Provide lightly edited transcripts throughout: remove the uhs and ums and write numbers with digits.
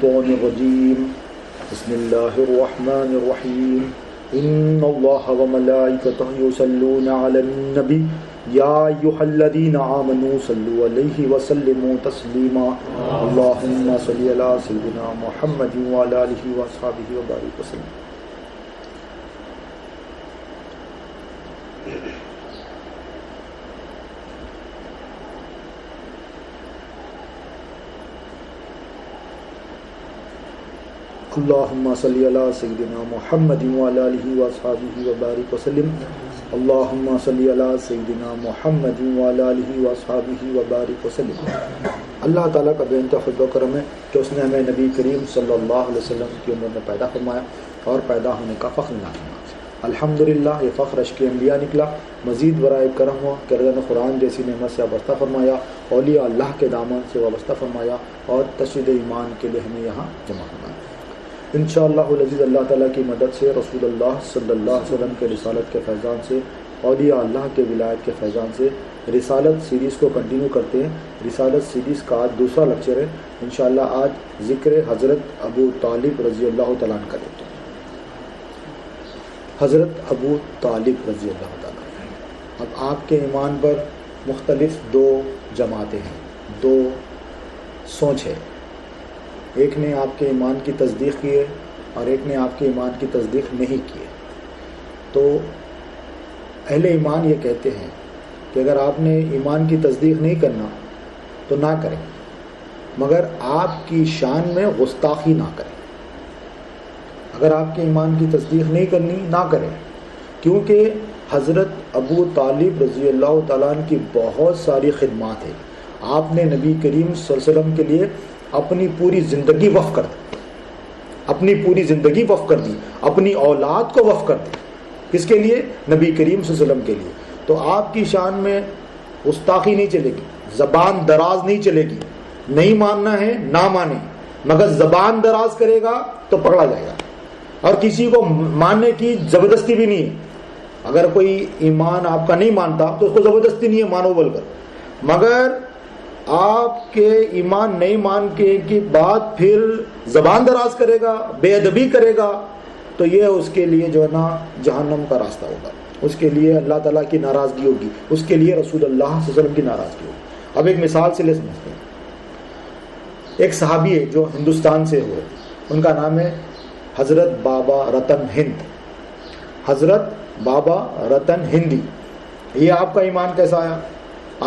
الشيطان الرجيم بسم الله الرحمن الرحيم إن الله وملائكته يصلون على النبي يا أيها الذين آمنوا صلوا عليه وسلموا تسليما اللهم صل على سيدنا محمد وعلى آله وأصحابه وبارك وسلم. اللهم صل على سيدنا محمد وعلى آله وأصحابه وبارك وسلم. اللهم صل على سيدنا محمد وعلى آله وأصحابه وبارك وسلم. اللہ تعالیٰ کا بے انتہا فضل و کرم ہے کہ اس نے ہمیں نبی کریم صلی اللہ علیہ وسلم کی عمر میں پیدا فرمایا اور پیدا ہونے کا فخر نہ فرمایا. الحمدللہ یہ فخر اشک انبیاء نکلا. مزید برائے کرم ہوا کہ رضا قرآن جیسی نعمت سے وابستہ فرمایا, اولیاء اللہ کے دامن سے وابستہ فرمایا اور تشدید ایمان کے لیے ہمیں یہاں جمع فرمایا. انشاءاللہ العزیز اللہ تعالیٰ کی مدد سے رسول اللہ صلی اللہ علیہ وسلم کے رسالت کے فیضان سے, اولیاء اللہ کے ولایت کے فیضان سے رسالت سیریز کو کنٹینیو کرتے ہیں. رسالت سیریز کا آج دوسرا لیکچر ہے. انشاءاللہ آج ذکر حضرت ابو طالب رضی اللہ تعالیٰ عنہ کریں. حضرت ابو طالب رضی اللہ تعالیٰ عنہ. اب آپ کے ایمان پر مختلف دو جماعتیں ہیں, دو سوچ ہے. ایک نے آپ کے ایمان کی تصدیق کی ہے اور ایک نے آپ کے ایمان کی تصدیق نہیں کی ہے. تو اہل ایمان یہ کہتے ہیں کہ اگر آپ نے ایمان کی تصدیق نہیں کرنا تو نہ کریں, مگر آپ کی شان میں گستاخی نہ کریں. اگر آپ کے ایمان کی تصدیق نہیں کرنی نہ کریں, کیونکہ حضرت ابو طالب رضی اللہ تعالیٰ عنہ کی بہت ساری خدمات ہیں. آپ نے نبی کریم صلی اللہ علیہ وسلم کے لیے اپنی پوری زندگی وقف کر دی, اپنی پوری زندگی وقف کر دی, اپنی اولاد کو وقف کر دی. کس کے لیے؟ نبی کریم صلی اللہ علیہ وسلم کے لیے. تو آپ کی شان میں گستاخی نہیں چلے گی, زبان دراز نہیں چلے گی. نہیں ماننا ہے نہ مانے, مگر زبان دراز کرے گا تو پکڑا جائے گا. اور کسی کو ماننے کی زبردستی بھی نہیں ہے. اگر کوئی ایمان آپ کا نہیں مانتا تو اس کو زبردستی نہیں ہے مانو بول کر, مگر آپ کے ایمان نہیں مان کے بعد پھر زبان دراز کرے گا, بے ادبی کرے گا, تو یہ اس کے لیے جو ہے نا جہنم کا راستہ ہوگا. اس کے لیے اللہ تعالیٰ کی ناراضگی ہوگی, اس کے لیے رسول اللہ صلی اللہ علیہ وسلم کی ناراضگی ہوگی. اب ایک مثال سے لے سمجھتے ہیں. ایک صحابی ہے جو ہندوستان سے ہوئے, ان کا نام ہے حضرت بابا رتن ہند. حضرت بابا رتن ہندی. یہ آپ کا ایمان کیسا آیا,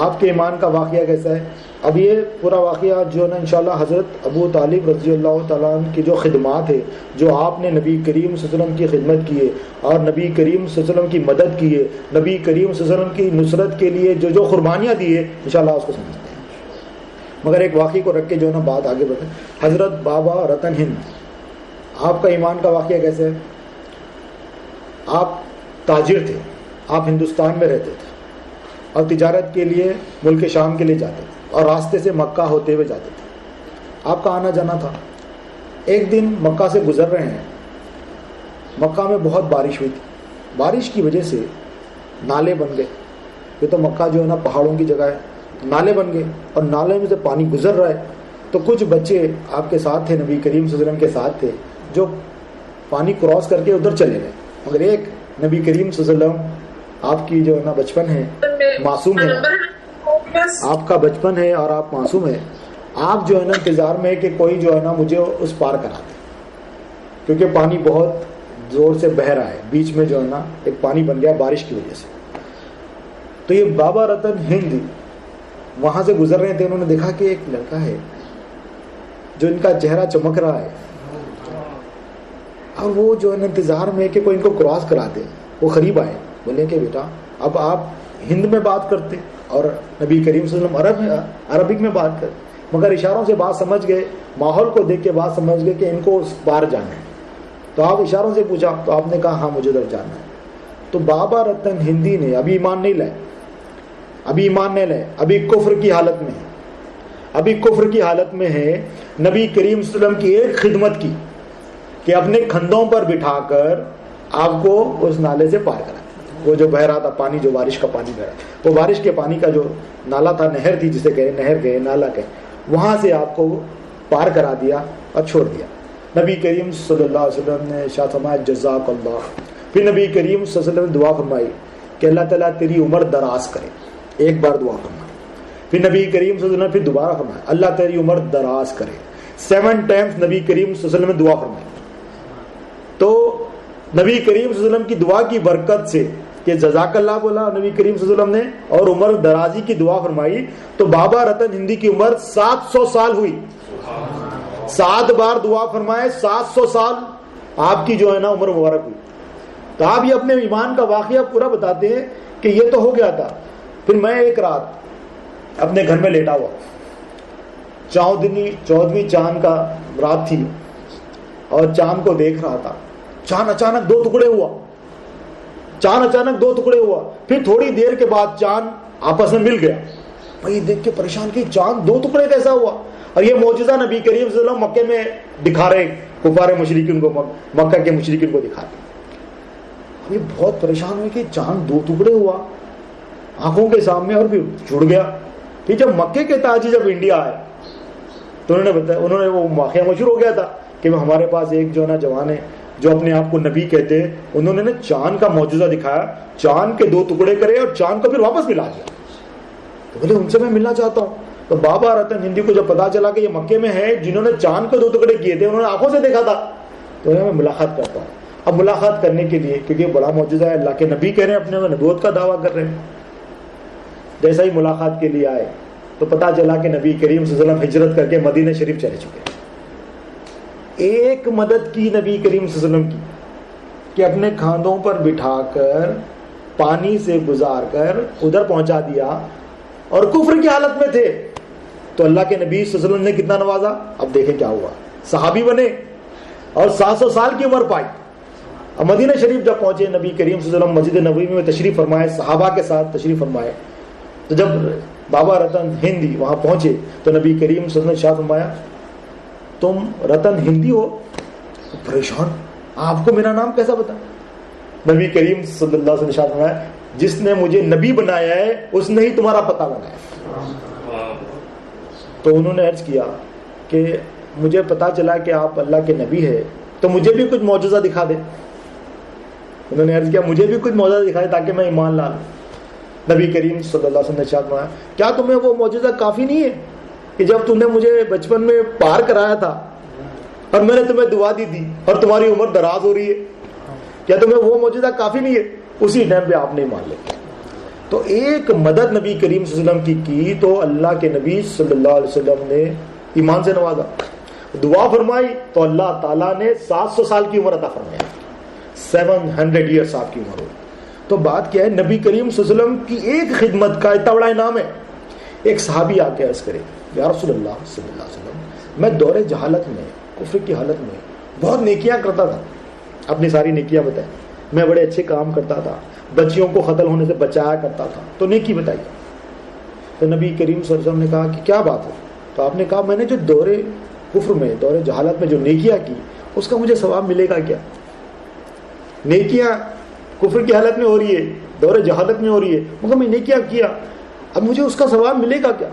آپ کے ایمان کا واقعہ کیسا ہے؟ اب یہ پورا واقعہ جو ہے نا انشاءاللہ حضرت ابو طالب رضی اللہ تعالیٰ عنہ کی جو خدمات ہے, جو آپ نے نبی کریم صلی اللہ علیہ وسلم کی خدمت کی ہے اور نبی کریم صلی اللہ علیہ وسلم کی مدد کی ہے, نبی کریم صلی اللہ علیہ وسلم کی نصرت کے لیے جو جو قربانیاں دی ہے, انشاءاللہ اس کو سمجھتے ہیں. مگر ایک واقعے کو رکھ کے جو ہے نا بات آگے بڑھیں. حضرت بابا رتن ہند, آپ کا ایمان کا واقعہ کیسے ہے؟ آپ تاجر تھے, آپ ہندوستان میں رہتے تھے اور تجارت کے لیے ملک شام کے لیے جاتے تھے اور راستے سے مکہ ہوتے ہوئے جاتے تھے. آپ کا آنا جانا تھا. ایک دن مکہ سے گزر رہے ہیں, مکہ میں بہت بارش ہوئی تھی. بارش کی وجہ سے نالے بن گئے. یہ تو مکہ جو ہے نا پہاڑوں کی جگہ ہے, نالے بن گئے اور نالے میں سے پانی گزر رہا ہے. تو کچھ بچے آپ کے ساتھ تھے, نبی کریم صلی اللہ علیہ وسلم کے ساتھ تھے, جو پانی کراس کر کے ادھر چلے گئے. مگر ایک نبی کریم صلی اللہ علیہ وسلم, آپ کی جو ہے نا بچپن ہے, معصوم ہے, آپ کا بچپن ہے اور آپ معصوم ہے. آپ جو ہے نا انتظار میں ہے کہ کوئی جو ہے نا مجھے اس پار کرا دے, کیونکہ پانی بہت زور سے بہہ رہا ہے. بیچ میں جو ہے نا ایک پانی بن گیا بارش کی وجہ سے. تو یہ بابا رتن ہند وہاں سے گزر رہے تھے. انہوں نے دیکھا کہ ایک لڑکا ہے جو ان کا چہرہ چمک رہا ہے, اور وہ جو ہے نا انتظار میں ہے کہ کوئی ان کو کراس کرا دے. وہ قریب آئے, بولے کہ بیٹا اب آپ ہند میں بات کرتے اور نبی کریم صلی اللہ علیہ وسلم عربک میں بات کرتے, مگر اشاروں سے بات سمجھ گئے, ماحول کو دیکھ کے بات سمجھ گئے کہ ان کو اس پار جانا ہے. تو آپ اشاروں سے پوچھا تو آپ نے کہا ہاں مجھے ادھر جانا ہے. تو بابا رتن ہندی نے ابھی ایمان نہیں لائے, ابھی کفر کی حالت میں ہے, ابھی کفر کی حالت میں ہے. نبی کریم صلی اللہ علیہ وسلم کی ایک خدمت کی کہ اپنے کندھوں پر بٹھا کر آپ کو اس نالے سے پار کرا. وہ جو بہ رہا تھا پانی, جو بارش کا پانی بہ رہا, وہ بارش کے پانی کا جو نالا تھا, نہر تھی جسے کہے, نہر کہے, نالا کہے, وہاں سے آپ کو پار کرا دیا اور چھوڑ دیا. نبی کریم صلی اللہ علیہ وسلم نے ارشاد فرمایا جزاک اللہ. پھر نبی کریم صلی اللہ علیہ وسلم نے دعا فرمائی کہ اللہ تعالیٰ تیری عمر دراز کرے. ایک بار دعا فرمائی. پھر نبی کریم صلی اللہ علیہ وسلم نے پھر دوبارہ فرمایا اللہ تیری عمر دراز کرے. 7 times نبی کریم صلی اللہ علیہ وسلم نے دعا فرمائی. تو نبی کریم صلی اللہ علیہ وسلم کی دعا کی برکت سے کہ جزاک اللہ بولا نبی کریم صلی اللہ علیہ وسلم نے اور عمر درازی کی دعا فرمائی تو بابا رتن ہندی کی عمر 700 سال ہوئی. 7 بار دعا فرمائے 700 سال آپ کی جو ہے نا عمر مبارک ہوئی. تو آپ یہ اپنے ایمان کا واقعہ پورا بتاتے ہیں کہ یہ تو ہو گیا تھا. پھر میں ایک رات اپنے گھر میں لیٹا ہوا 14ویں چاند کا رات تھی اور چاند کو دیکھ رہا تھا. چاند اچانک 2 ٹکڑے ہوا. چاند اچانک 2 ٹکڑے ہوا. پھر تھوڑی دیر کے بعد چاند آپس میں مل گیا. میں دیکھ کے پریشان کہ چاند 2 ٹکڑے کیسا ہوا. اور یہ معجزہ نبی کریم صلی اللہ علیہ وسلم مکے میں دکھا رہے کفار مشرکین کو, مکہ کے مشرکین کو دکھا رہے. یہ بہت پریشان ہوئے کہ چاند 2 ٹکڑے ہوا آنکھوں کے سامنے اور پھر جڑ گیا. پھر جب مکے کے تاجی جب انڈیا آئے تو انہوں نے بتایا, انہوں نے وہ واقعہ مشہور ہو گیا تھا کہ ہمارے پاس ایک جو ہے نا جوان ہے جو اپنے آپ کو نبی کہتے ہیں, انہوں نے چاند کا معجزہ دکھایا, چاند کے 2 ٹکڑے کرے اور چاند کو پھر واپس ملا دیا. تو بولے ان سے میں ملنا چاہتا ہوں. تو بابا رتن ہندی کو جب پتا چلا کہ یہ مکے میں ہے جنہوں نے چاند کو 2 ٹکڑے کیے تھے, انہوں نے آنکھوں سے دیکھا تھا, تو میں ملاقات کرتا ہوں. اب ملاقات کرنے کے لیے کیونکہ بڑا معجزہ ہے, اللہ کے نبی کہہ رہے ہیں, اپنے نبوت کا دعویٰ کر رہے ہیں. جیسا ہی ملاقات کے لیے آئے تو پتا چلا کہ نبی کریم صلی اللہ علیہ وسلم ہجرت کر کے مدینہ شریف چلے چکے. ایک مدد کی نبی کریم صلی اللہ علیہ وسلم کی کہ اپنے کاندھوں پر بٹھا کر پانی سے گزار کر ادھر پہنچا دیا, اور کفر کی حالت میں تھے. تو اللہ کے نبی صلی اللہ علیہ وسلم نے کتنا نوازا. اب دیکھیں کیا ہوا, صحابی بنے اور 700 سال کی عمر پائی. اب مدینہ شریف جب پہنچے نبی کریم صلی اللہ علیہ وسلم مسجد نبوی میں تشریف فرمائے, صحابہ کے ساتھ تشریف فرمائے. تو جب بابا رتن ہندی وہاں پہنچے تو نبی کریم صلی اللہ علیہ وسلم نے شاہ فرمایا تم رتن ہندی ہو. پریشان, آپ کو میرا نام کیسا پتا. نبی کریم صلی اللہ علیہ وسلم نے شاہ فرمایا جس نے مجھے نبی بنایا ہے اس نے ہی تمہارا پتہ بنایا. تو انہوں نے عرض کیا کہ مجھے پتا چلا کہ آپ اللہ کے نبی ہے تو مجھے بھی کچھ معجزہ دکھا دے. انہوں نے عرض کیا مجھے بھی کچھ معجزہ دکھائے تاکہ میں ایمان لا لوں. نبی کریم صلی اللہ علیہ وسلم نے ارشاد فرمایا کیا تمہیں وہ معجزہ کافی نہیں ہے کہ جب تم نے مجھے بچپن میں پار کرایا تھا اور میں نے تمہیں دعا دی تھی اور تمہاری عمر دراز ہو رہی ہے, کیا تمہیں وہ معجزہ کافی نہیں ہے. اسی ٹائم پہ آپ نے مان لیا. تو ایک مدد نبی کریم صلی اللہ علیہ وسلم کی تو اللہ کے نبی صلی اللہ علیہ وسلم نے ایمان سے نوازا. دعا فرمائی تو اللہ تعالیٰ نے 700 سال کی عمر عطا فرمایا. 700 ایئرس آپ کی عمر ہو. تو بات کیا ہے, نبی کریم صلی اللہ علیہ وسلم کی ایک خدمت کا اتنا بڑا انعام ہے. ایک صحابی آ کے عرض کرے یا رسول اللہ صلی اللہ علیہ وسلم میں دور جہالت میں کفر کی حالت میں بہت نیکیاں کرتا تھا, اپنی ساری نیکیاں بتائیں, میں بڑے اچھے کام کرتا تھا, بچیوں کو قتل ہونے سے بچایا کرتا تھا, تو نیکی بتائیے. تو نبی کریم صلی اللہ علیہ وسلم نے کہا کہ کیا بات ہے. تو آپ نے کہا میں نے جو دور کفر میں دور جہالت میں جو نیکیاں کی اس کا مجھے ثواب ملے گا کیا. نیکیاں کفر کی حالت میں ہو رہی ہے, دور جہالت میں ہو رہی ہے, مگر میں نیکیاں کیا, اب مجھے اس کا ثواب ملے گا کیا.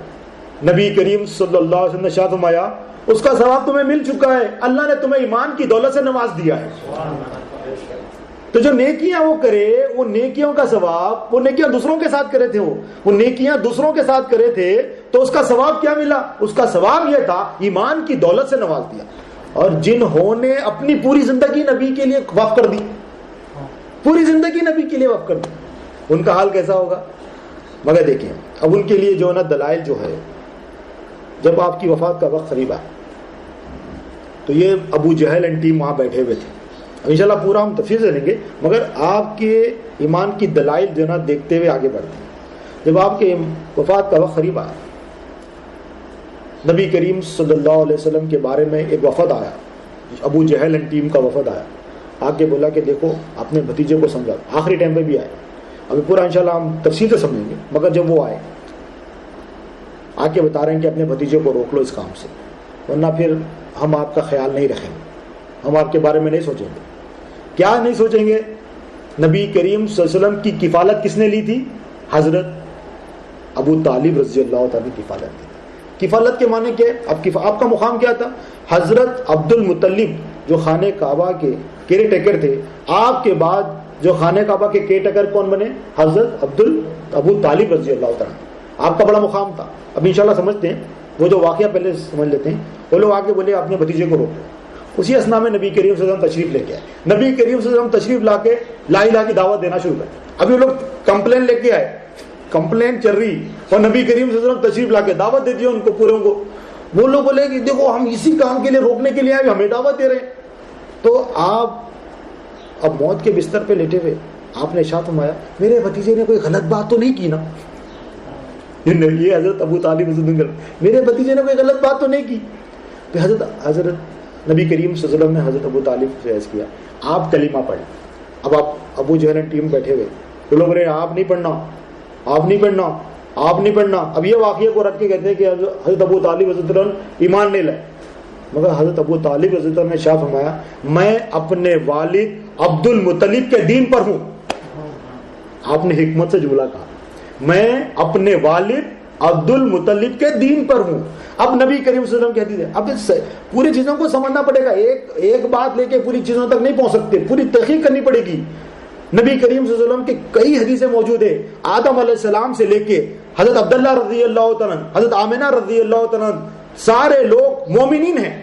نبی کریم صلی اللہ علیہ وسلم نے ارشاد فرمایا اس کا ثواب تمہیں مل چکا ہے, اللہ نے تمہیں ایمان کی دولت سے نواز دیا ہے. تو جو نیکیاں وہ کرے وہ نیکیوں کا ثواب, وہ نیکیاں دوسروں کے ساتھ کرے تھے, وہ نیکیاں دوسروں کے ساتھ کرے تھے تو اس کا ثواب کیا ملا. اس کا ثواب یہ تھا ایمان کی دولت سے نواز دیا. اور جنہوں نے اپنی پوری زندگی نبی کے لیے وقف کر دی, پوری زندگی نبی کے لیے وقف کر دی, ان کا حال کیسا ہوگا. مگر دیکھیں اب ان کے لیے جو نا دلائل جو ہے, جب آپ کی وفات کا وقت قریب آیا تو یہ ابو جہل اینڈ ٹیم وہاں بیٹھے ہوئے تھے. انشاءاللہ پورا ہم تفصیل سے لیں گے, مگر آپ کے ایمان کی دلائل جو نا دیکھتے ہوئے آگے بڑھتے ہیں. جب آپ کے وفات کا وقت قریب آیا, نبی کریم صلی اللہ علیہ وسلم کے بارے میں ایک وفد آیا, ابو جہل اینڈ ٹیم کا وفد آیا, آ کے بولا کہ دیکھو اپنے بھتیجے کو سمجھا. آخری ٹائم پہ بھی آئے, ابھی پورا انشاءاللہ ہم تفصیل سے سمجھیں گے, مگر جب وہ آئے آ کے بتا رہے ہیں کہ اپنے بھتیجے کو روک لو اس کام سے, ورنہ پھر ہم آپ کا خیال نہیں رکھیں گے, ہم آپ کے بارے میں نہیں سوچیں گے. کیا نہیں سوچیں گے؟ نبی کریم صلی اللہ علیہ وسلم کی کفالت کس نے لی تھی؟ حضرت ابو طالب رضی اللہ تعالیٰ کی کفالت لی. کفالت کے معنی کیا ہے؟ اب آپ کا مقام کیا تھا؟ حضرت عبد المطلب جو خانہ کعبہ کے کیئر ٹیکر تھے، آپ کے بعد جو خانہ کعبہ کے کیئر ٹیکر کون بنے؟ حضرت ابو طالب رضی اللہ تعالیٰ. آپ کا بڑا مقام تھا. اب انشاءاللہ سمجھتے ہیں وہ جو واقعہ پہلے سمجھ لیتے ہیں. وہ لوگ آ کے بولے اپنے بھتیجے کو روکو. اسی اسنا میں نبی کریم صلی اللہ علیہ وسلم تشریف لے کے آئے. نبی کریم صلی اللہ علیہ وسلم تشریف لا کے لا الہ کی دعوت دینا شروع کر. ابھی وہ لوگ کمپلین لے کے آئے، کمپلین چل رہی، اور نبی کریم صلی اللہ علیہ وسلم تشریف لا کے دعوت دے دی ان کو پوروں کو. وہ لوگ بولے کہ دیکھو ہم اسی کام کے لیے روکنے کے لیے آئے، ہمیں دعوت دے رہے ہیں. تو آپ اب موت کے بستر پہ لیٹے ہوئے آپ نے ارشاد فرمایا میرے بھتیجے نے کوئی غلط بات تو نہیں کی نا؟ یہ حضرت ابو طالب میرے بھتیجے نے کوئی غلط بات تو نہیں کی؟ پھر حضرت نبی کریم صلی اللہ علیہ وسلم نے حضرت ابو طالب سے عرض کیا آپ کلمہ پڑھیں. اب آپ ابو جہل ٹیم بیٹھے ہوئے، تو لوگ رہے آپ نہیں پڑھنا، آپ نہیں پڑھنا، آپ نہیں پڑھنا. اب یہ واقعے کو رکھ کے کہتے ہیں کہ حضرت ابو طالب رضی اللہ عنہ ایمان نہیں لائے، مگر حضرت ابو طالب رضی اللہ عنہ نے شاہ فرمایا میں اپنے والد عبد المطلب کے دین پر ہوں. آپ نے حکمت سے جملہ کہا میں اپنے والد عبد المطلب کے دین پر ہوں. اب نبی کریم صلی اللہ علیہ وسلم کہتی ہے اب پوری چیزوں کو سمجھنا پڑے گا، ایک بات لے کے پوری چیزوں تک نہیں پہنچ سکتے، پوری تحقیق کرنی پڑے گی. نبی کریم صلی اللہ علیہ وسلم کے کئی حدیثیں موجود ہیں. آدم علیہ السلام سے لے کے حضرت عبداللہ رضی اللہ تعالیٰ، حضرت آمنہ رضی اللہ تعالیٰ، سارے لوگ مومنین ہیں.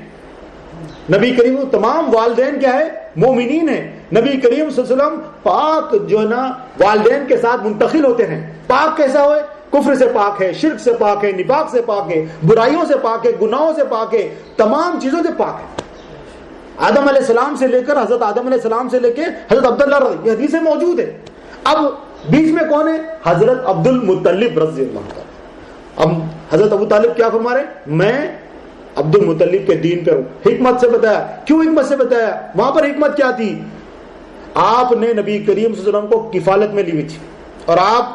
نبی کریم تمام والدین کیا ہے؟ مومنین ہیں. نبی کریم صلی اللہ علیہ وسلم پاک جو ہے نا والدین کے ساتھ منتقل ہوتے ہیں. پاک کیسا ہوئے؟ کفر سے پاک ہے، شرک سے پاک ہے، نفاق سے پاک ہے، برائیوں سے پاک ہے، گناہوں سے پاک ہے، تمام چیزوں سے پاک ہے. آدم علیہ السلام سے لے کر حضرت آدم علیہ السلام سے لے کے حضرت عبداللہ رضی، یہ حدیثیں موجود ہیں. اب بیچ میں کون ہے؟ حضرت عبد المطلب رضی اللہ عنہ. اب حضرت ابو طالب کیا فرما رہے ہیں؟ میں عبد المطلب کے دین پر ہوں. حکمت سے بتایا. کیوں حکمت سے بتایا؟ وہاں پر حکمت کیا تھی؟ آپ نے نبی کریم صلی اللہ علیہ وسلم کو کفالت میں لی ہوئی تھی اور آپ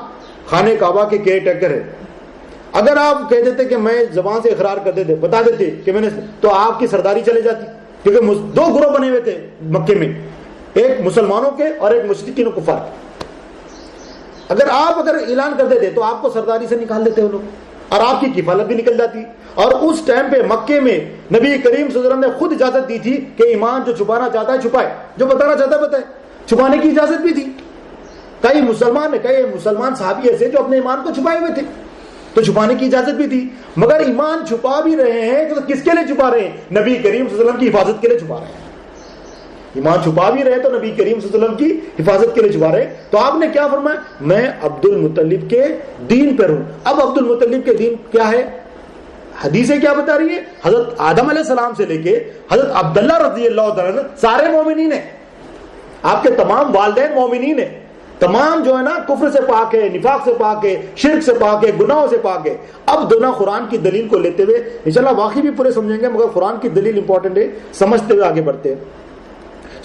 خانہ کعبہ کے کیئر ٹیکر ہے. اگر آپ کہہ دیتے کہ میں زبان سے اقرار کر دیتے، بتا دیتے کہ میں نے، تو آپ کی سرداری چلے جاتی. کیونکہ دو گروہ بنے ہوئے تھے مکے میں، ایک مسلمانوں کے اور ایک مشرکین و کفار کے. اگر اعلان کر دیتے تو آپ کو سرداری سے نکال دیتے وہ لوگ اور آپ کی کفالت بھی نکل جاتی. اور اس ٹائم پہ مکے میں نبی کریم صلی اللہ علیہ وسلم نے خود اجازت دی تھی کہ ایمان جو چھپانا چاہتا ہے چھپائے، جو بتانا چاہتا ہے بتائے. چھپانے کی اجازت بھی تھی. کئی مسلمان صحابی ایسے جو اپنے ایمان کو چھپائے ہوئے تھے، تو چھپانے کی اجازت بھی تھی. مگر ایمان چھپا بھی رہے ہیں تو کس کے لیے چھپا رہے ہیں؟ نبی کریم صلی اللہ علیہ وسلم کی حفاظت کے لیے چھپا رہے ہیں. ایمان چھپا بھی رہے تو نبی کریم صلی اللہ علیہ وسلم کی حفاظت کے لیے چھپا رہے. تو آپ نے کیا فرمایا؟ میں عبد المطلب کے دین پر ہوں. اب عبد المطلب کے دین کیا ہے؟ حدیثیں کیا بتا رہی ہے؟ حضرت آدم علیہ السلام سے لے کے حضرت عبداللہ رضی اللہ تعالیٰ سارے مومنین ہیں. آپ کے تمام والدین مومنین ہیں. تمام جو ہے نا کفر سے پاک ہے، نفاق سے پاک ہے، شرک سے پاک ہے، گناہوں سے پاک ہے. اب دونوں قرآن کی دلیل کو لیتے ہوئے انشاءاللہ واقعی بھی پورے سمجھیں گے، مگر قرآن کی دلیل امپورٹنٹ ہے، سمجھتے ہوئے آگے بڑھتے ہیں.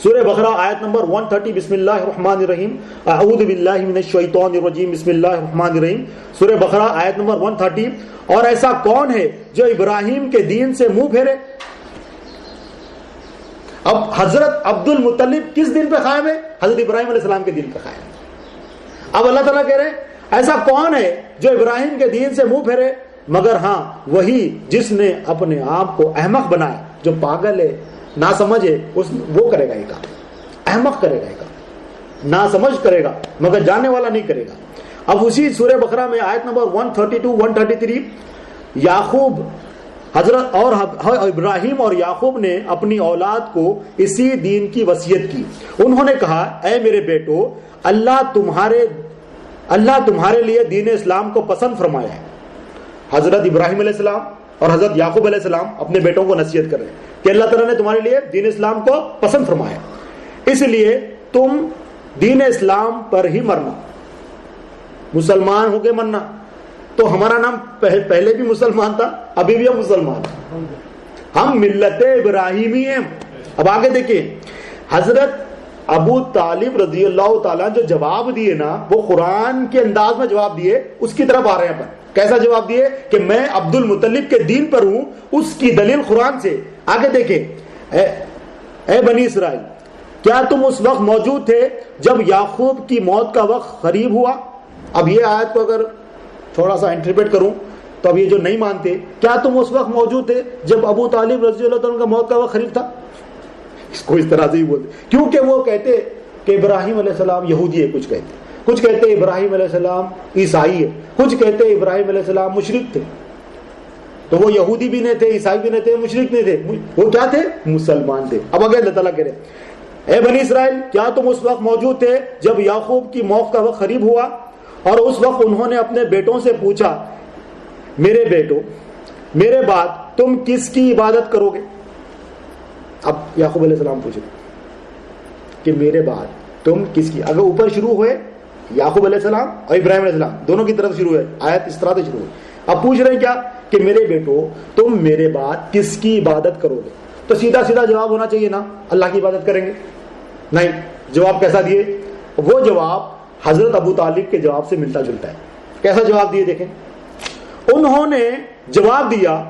سورہ بقرہ آیت نمبر 130. بسم اللہ الرحمن الرحیم. اعوذ باللہ من الشیطان الرجیم. بسم اللہ الرحمن الرحیم. سورہ بقرہ آیت نمبر 130. اور ایسا کون ہے جو ابراہیم کے دین سے منہ پھیرے؟ اب حضرت عبد المطلب کس دین پہ قائم ہے؟ حضرت ابراہیم علیہ السلام کے دین پہ قائم ہے. اب اللہ تعالیٰ کہہ رہے ہیں ایسا کون ہے جو ابراہیم کے دین سے منہ پھیرے؟ مگر ہاں وہی جس نے اپنے آپ کو احمق بنایا، جو پاگل ہے، نہ سمجھے، وہ کرے گا یہ کام. احمق کرے گا یہ کام، نہ سمجھ کرے گا مگر جاننے والا نہیں کرے گا. اب اسی سورہ بقرہ میں آیت نمبر 132 133 یعقوب حضرت اور ابراہیم اور یعقوب نے اپنی اولاد کو اسی دین کی وصیت کی. انہوں نے کہا اے میرے بیٹو، اللہ تمہارے لیے دین اسلام کو پسند فرمایا ہے. حضرت ابراہیم علیہ السلام اور حضرت یعقوب علیہ السلام اپنے بیٹوں کو نصیحت کر رہے ہیں کہ اللہ تعالیٰ نے تمہارے لیے دین اسلام کو پسند فرمایا، اس لیے تم دین اسلام پر ہی مرنا. مسلمان ہو کے مرنا. تو ہمارا نام پہلے بھی مسلمان تھا، ابھی بھی ہم مسلمان ہیں، ہم ملت ابراہیمی ہیں. اب آگے دیکھیں حضرت ابو طالب رضی اللہ تعالیٰ جو جواب دیے نا، وہ قرآن کے انداز میں جواب دیے، اس کی طرف آ رہے ہیں. کیسا جواب دیے؟ کہ میں عبد المطلب کے دین پر ہوں. اس کی دلیل قرآن سے. آگے دیکھیں اے بنی اسرائیل، کیا تم اس وقت موجود تھے جب یعقوب کی موت کا وقت قریب ہوا؟ اب یہ آیت کو اگر تھوڑا سا انٹرپریٹ کروں تو تو اب یہ جو نہیں مانتے، کیا تم اس وقت موجود تھے جب ابو طالب رضی اللہ تعالیٰ کا موت کا وقت قریب تھا؟ اس کو اس طرح سے ہی بولتے، کیونکہ وہ کہتے کہ ابراہیم علیہ السلام یہودی ہے، کچھ کہتے ابراہیم علیہ السلام عیسائی ہے، کچھ کہتے ابراہیم علیہ السلام مشرک تھے. تو وہ یہودی بھی نہیں تھے، عیسائی بھی نہیں تھے، مشرک نہیں تھے، وہ کیا تھے؟ مسلمان تھے. اب اگر اللہ تعالیٰ کہہ رہے اے بنی اسرائیل کیا تم اس وقت موجود تھے جب یعقوب کی موت کا وقت قریب ہوا اور اس وقت انہوں نے اپنے بیٹوں سے پوچھا میرے بیٹو میرے بعد تم کس کی عبادت کرو گے؟ اب یعقوب علیہ السلام پوچھے کہ میرے بعد تم کس کی، اگر اوپر شروع ہوئے یعقوب علیہ السلام اور ابراہیم علیہ السلام دونوں کی طرف شروع ہے آیت، اس طرح سے شروع ہے. اب پوچھ رہے ہیں کیا کہ میرے بیٹو تم میرے بعد کس کی عبادت کرو گے؟ تو سیدھا سیدھا جواب ہونا چاہیے نا، اللہ کی عبادت کریں گے. نہیں، جواب کیسا دیے؟ وہ جواب حضرت ابو طالب کے جواب سے ملتا جلتا ہے. کیسا جواب دیے دیکھیں. انہوں نے جواب دیا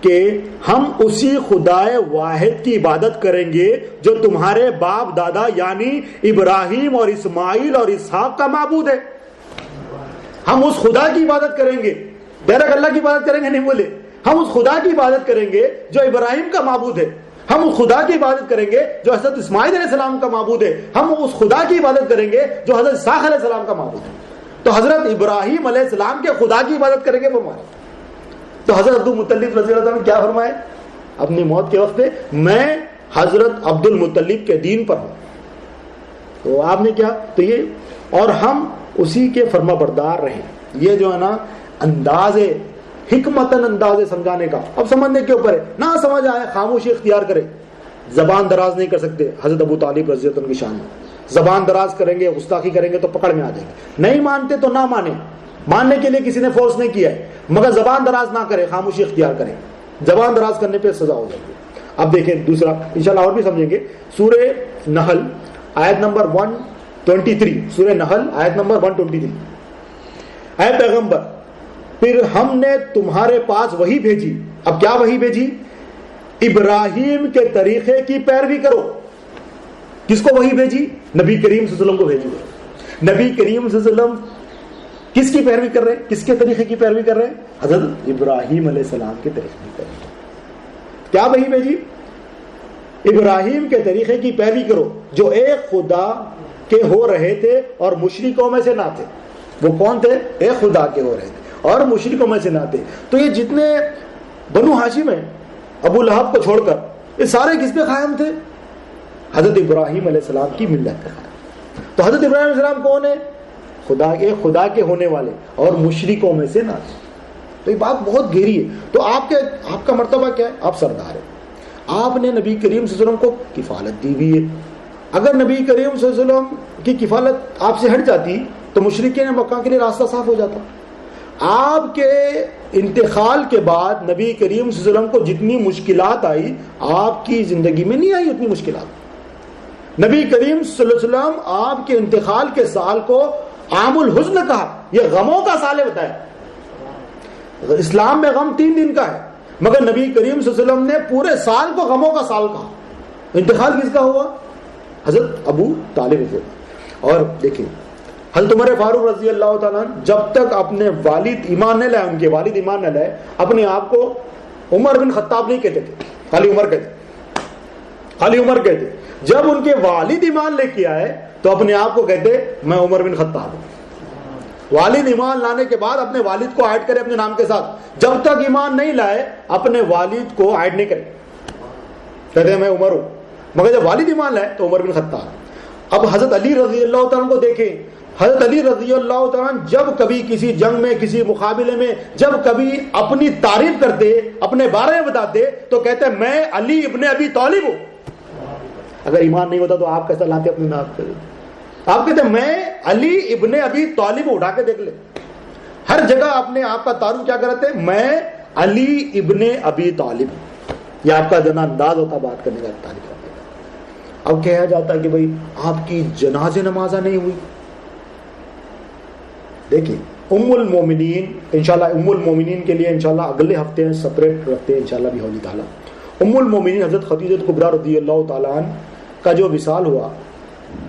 کہ ہم اسی خدائے واحد کی عبادت کریں گے جو تمہارے باپ دادا یعنی ابراہیم اور اسماعیل اور اسحاق کا معبود ہے. ہم اس خدا کی عبادت کریں گے، ڈائریکٹ اللہ کی عبادت کریں گے نہیں بولے، ہم اس خدا کی عبادت کریں گے جو ابراہیم کا معبود ہے، ہم اس خدا کی عبادت کریں گے جو حضرت اسماعیل علیہ السلام کا معبود ہے، ہم اس خدا کی عبادت کریں گے جو حضرت اسحاق علیہ السلام کا معبود ہے. تو حضرت ابراہیم علیہ السلام کے خدا کی عبادت کریں گے وہ ہمارا. تو حضرت عبد المطلب رضی اللہ عنہ نے کیا فرمائے اپنی موت کے وقت پہ؟ میں حضرت عبد المطلب کے دین پر ہوں. تو آپ نے کیا تو یہ، اور ہم اسی کے فرما بردار رہیں. یہ جو ہے نا انداز حکمتاً انداز سمجھانے کا، اب سمجھنے کے اوپر ہے، نہ سمجھ آئے خاموشی اختیار کرے. زبان دراز نہیں کر سکتے حضرت ابو طالب رضی اللہ عنہ کی شان میں. زبان دراز کریں گے، گستاخی کریں گے تو پکڑ میں آ جائیں گے. نہیں مانتے تو نہ مانے، ماننے کے لیے کسی نے فورس نہیں کیا ہے، مگر زبان دراز نہ کرے، خاموشی اختیار کریں. زبان دراز کرنے پہ سزا ہو جائے گی. اب دیکھیں دوسرا انشاءاللہ اور بھی سمجھیں گے. سورہ نحل آیت نمبر 123، سورہ نحل آیت نمبر 123. اے پیغمبر پھر ہم نے تمہارے پاس وحی بھیجی. اب کیا وحی بھیجی؟ ابراہیم کے طریقے کی پیروی کرو. کس کو وحی بھیجی؟ نبی کریم صلی اللہ علیہ وسلم کو بھیجی. نبی کریم صلی اللہ علیہ وسلم کس کی پیروی کر رہے ہیں؟ کس کے طریقے کی پیروی کر رہے ہیں؟ حضرت ابراہیم علیہ السلام کے طریقے کی پیروی. کیا وحی بھیجی؟ ابراہیم کے طریقے کی پیروی کرو جو ایک خدا کے ہو رہے تھے اور مشرکوں میں سے نہ تھے. وہ کون تھے؟ ایک خدا کے ہو رہے تھے اور مشرکوں میں سے نہ تھے. تو یہ جتنے بنو ہاشم ہیں ابو لہب کو چھوڑ کر، یہ سارے کس پہ قائم تھے؟ حضرت ابراہیم علیہ السلام کی ملت پہ قائم. تو حضرت ابراہیم علیہ السلام کون ہے؟ خدا کے ہونے والے اور مشرکوں میں سے نہ تھے. تو یہ بات بہت گہری ہے. تو آپ کا مرتبہ کیا ہے؟ آپ سردار ہیں. آپ نے نبی کریم صلی اللہ علیہ وسلم کو کفالت دی ہوئی ہے. اگر نبی کریم صلی اللہ علیہ وسلم کی کفالت آپ سے ہٹ جاتی تو مشرکین مکہ کے لیے راستہ صاف ہو جاتا. آپ کے انتقال کے بعد نبی کریم صلی اللہ علیہ وسلم کو جتنی مشکلات آئی آپ کی زندگی میں نہیں آئی اتنی مشکلات. نبی کریم صلی اللہ علیہ وسلم آپ کے انتقال کے سال کو عام الحزن کہا، یہ غموں کا سال ہے. بتایا اسلام میں غم 3 دن کا ہے، مگر نبی کریم صلی اللہ علیہ وسلم نے پورے سال کو غموں کا سال کہا. انتقال کس کا ہوا؟ حضرت ابو طالب سے. اور دیکھیں حضرت عمر فاروق رضی اللہ تعالیٰ جب تک اپنے والد ایمان نہ لائے، ان کے والد ایمان نہ لائے، اپنے آپ کو عمر بن خطاب نہیں کہتے تھے، خالی عمر کہتے. جب ان کے والد ایمان لے کے آئے تو اپنے آپ کو کہتے میں عمر بن خطاب ہوں. والد ایمان لانے کے بعد اپنے والد کو ایڈ کرے اپنے نام کے ساتھ. جب تک ایمان نہیں لائے اپنے والد کو ایڈ نہیں کرے، کہتے میں عمر ہوں. مگر جب والد ایمان لائے تو عمر بن خطاب. اب حضرت علی رضی اللہ تعالیٰ کو دیکھیں. حضرت علی رضی اللہ تعالیٰ جب کبھی کسی جنگ میں، کسی مقابلے میں، جب کبھی اپنی تعریف کرتے، اپنے بارے میں بتاتے تو کہتے میں علی ابن ابی طالب ہوں. اگر ایمان نہیں ہوتا تو آپ کیسا لاتے اپنے نام پہ؟ آپ کہتے میں علی ابن ابی طالب ہوں. اٹھا کے دیکھ لیں، ہر جگہ اپنے آپ کا تعارف کیا کرتے؟ میں علی ابن ابی طالب. یہ آپ کا جنا انداز ہوتا بات کرنے کا، تعریف کرنے کا. اب کہا جاتا کہ بھائی آپ کی جنازے نمازہ نہیں ہوئی. دیکھیں ام المومنین، انشاءاللہ ام المومنین کے لیے انشاءاللہ اگلے ہفتے سپریٹ رکھتے ہیں انشاءاللہ بھی ہولی تعالیٰ. ام المومنین حضرت خدیجہ کبریٰ رضی اللہ تعالیٰ عنہ کا جو وصال ہوا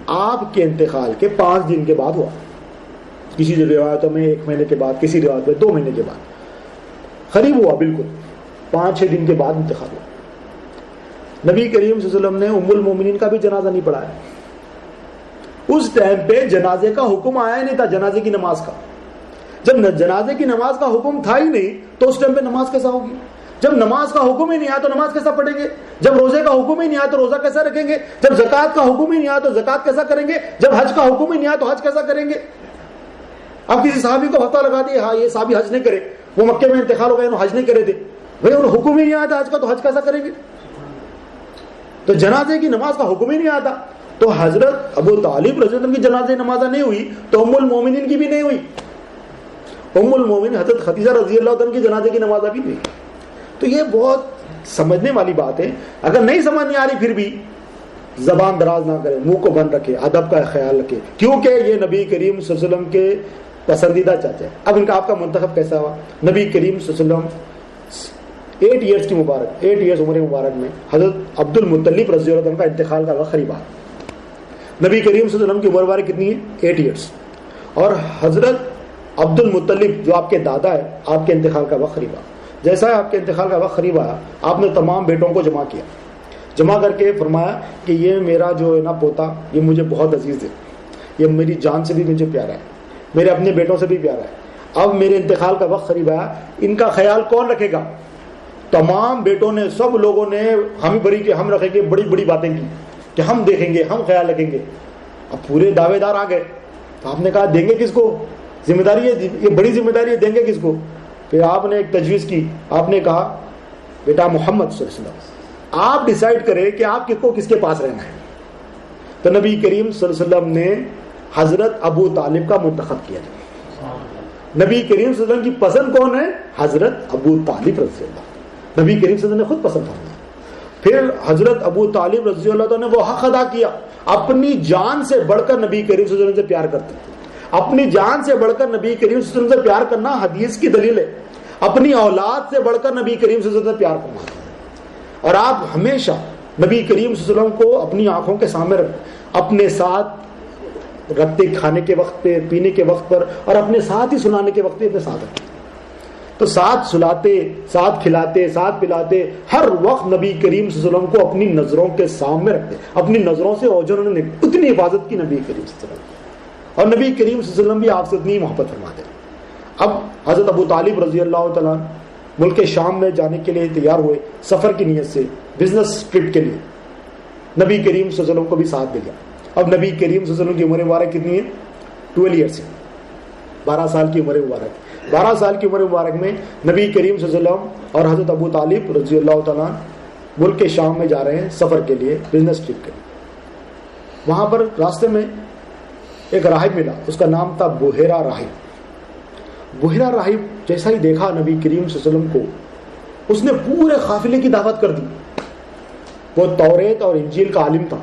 آپ کے انتقال کے 5 دن کے بعد ہوا. کسی روایتوں میں 1 مہینے کے بعد، کسی روایت میں 2 مہینے کے بعد. قریب ہوا بالکل 5-6 دن کے بعد انتقال ہوا. نبی کریم صلی اللہ علیہ وسلم نے ام المومنین کا بھی جنازہ نہیں پڑھایا. اس ٹائم پہ جنازے کا حکم آیا ہی نہیں تھا, جنازے کی نماز کا. جب جنازے کی نماز کا حکم تھا ہی نہیں تو اس ٹائم پہ نماز کیسا ہوگی؟ جب نماز کا حکم ہی نہیں آیا تو نماز کیسا پڑھیں گے؟ جب روزے کا حکم ہی نہیں آیا تو روزہ کیسا رکھیں گے؟ جب زکوٰۃ کا حکم ہی نہیں آیا تو زکوٰۃ کیسا کریں گے؟ جب حج کا حکم ہی نہیں آیا تو حج کیسا کریں گے؟ اب کسی صحابی کو پتہ لگا دیا ہاں یہ صحابی حج نہیں کرے, وہ مکے میں انتقال ہو گئے, انہوں حج نہیں کرے تھے, بھائی انہوں حکم ہی نہیں آیا تھا حج کا, تو حج کیسا کریں گے؟ تو جنازے کی نماز کا حکم ہی نہیں آتا. تو حضرت ابو طالب رضی اللہ عنہ کی جنازے نماز نہیں ہوئی تو ام المومنین کی بھی نہیں ہوئی. ام المومنین حضرت خدیجہ رضی اللہ عنہ کی جنازے کی نماز بھی نہیں. تو یہ بہت سمجھنے والی بات ہے. اگر نہیں سمجھ نہیں آ رہی پھر بھی زبان دراز نہ کرے, منہ کو بند رکھے, ادب کا خیال رکھے, کیونکہ یہ نبی کریم صلی اللہ علیہ وسلم کے پسندیدہ چاچا ہے. اب ان کا آپ کا منتخب کیسا ہوا؟ نبی کریم صلی اللہ علیہ وسلم 8 ایئرس کی مبارک 8 ایئرس عمر مبارک میں حضرت عبد المطلب رضی اللہ عنہ کا انتقال کا وقت قریب آ. نبی کریم صلی اللہ علیہ وسلم کی عمر مبارک کتنی ہے؟ 8 ایئرس. اور حضرت عبد المطلب جو آپ کے دادا ہے, آپ کے انتقال کا وقت قریب آ. جیسا ہے آپ کے انتقال کا وقت قریب آیا, آپ نے تمام بیٹوں کو جمع کیا, جمع کر کے فرمایا کہ یہ میرا جو ہے نا پوتا, یہ مجھے بہت عزیز ہے, یہ میری جان سے بھی مجھے پیارا ہے, میرے اپنے بیٹوں سے بھی پیارا ہے. اب میرے انتقال کا وقت قریب آیا, ان کا خیال کون رکھے گا؟ تمام بیٹوں نے, سب لوگوں نے ہم بری کے ہم رکھیں گے, بڑی بڑی باتیں کی کہ ہم دیکھیں گے, ہم خیال رکھیں گے. اب پورے دعوے دار آ گئے تو آپ نے کہا دیں گے کس کو ذمہ داری ہے, یہ بڑی ذمہ داری ہے, دیں گے کس کو؟ پھر آپ نے ایک تجویز کی, آپ نے کہا بیٹا محمد صلی اللہ علیہ وسلم آپ ڈیسائیڈ کریں کہ آپ کو کس کے پاس رہنا ہے. تو نبی کریم صلی اللہ علیہ وسلم نے حضرت ابو طالب کا منتخب کیا. نبی کریم صلی اللہ علیہ وسلم کی پسند کون ہے؟ حضرت ابو طالب رضی اللہ. نبی کریم صلی اللہ علیہ وسلم نے خود پسند فرمایا. پھر حضرت ابو طالب رضی اللہ عنہ نے وہ حق ادا کیا, اپنی جان سے بڑھ کر نبی کریم صلی اللہ علیہ وسلم سے پیار کرتے ہیں. اپنی جان سے بڑھ کر نبی کریم صلی اللہ علیہ وسلم سے پیار کرنا حدیث کی دلیل ہے. اپنی اولاد سے بڑھ کر نبی کریم صلی اللہ علیہ وسلم سے پیار کرنا. اور آپ ہمیشہ نبی کریم صلی اللہ علیہ وسلم کو اپنی آنکھوں کے سامنے اپنے ساتھ رکھتے, کھانے کے وقت پہ, پینے کے وقت پر, اور اپنے ساتھ ہی سلانے کے وقت پہ اپنے ساتھ رکھتے. تو ساتھ سلاتے, ساتھ کھلاتے, ساتھ پلاتے, ہر وقت نبی کریم صلی اللہ علیہ وسلم کو اپنی نظروں کے سامنے رکھتے, اپنی نظروں سے اوجھل نے اتنی حفاظت کی نبی کریم صلی اللہ علیہ وسلم. اور نبی کریم صلی اللہ علیہ وسلم بھی آپ سے اتنی محبت فرماتے. اب حضرت ابو طالب رضی اللہ تعالیٰ ملک شام میں جانے کے لیے تیار ہوئے, سفر کی نیت سے, بزنس ٹرپ کے لیے. نبی کریم صلی اللہ علیہ وسلم کو بھی ساتھ دیا. اب نبی کریم صلی اللہ علیہ وسلم کی عمر مبارک کتنی ہے؟ 12 ایئرس ہے, 12 سال کی عمر مبارک. 12 سال کی عمر مبارک میں نبی کریم صلی اللہ علیہ وسلم اور حضرت ابو طالب رضی اللہ تعالیٰ ملک شام میں جا رہے ہیں سفر کے لیے, بزنس ٹرپ کے لیے. وہاں پر راستے میں ایک راہب ملا, اس کا نام تھا بحیرہ راہب. بحیرہ راہب جیسا ہی دیکھا نبی کریم صلی اللہ علیہ وسلم کو, اس نے پورے قافلے کی دعوت کر دی. وہ توریت اور انجیل کا عالم تھا.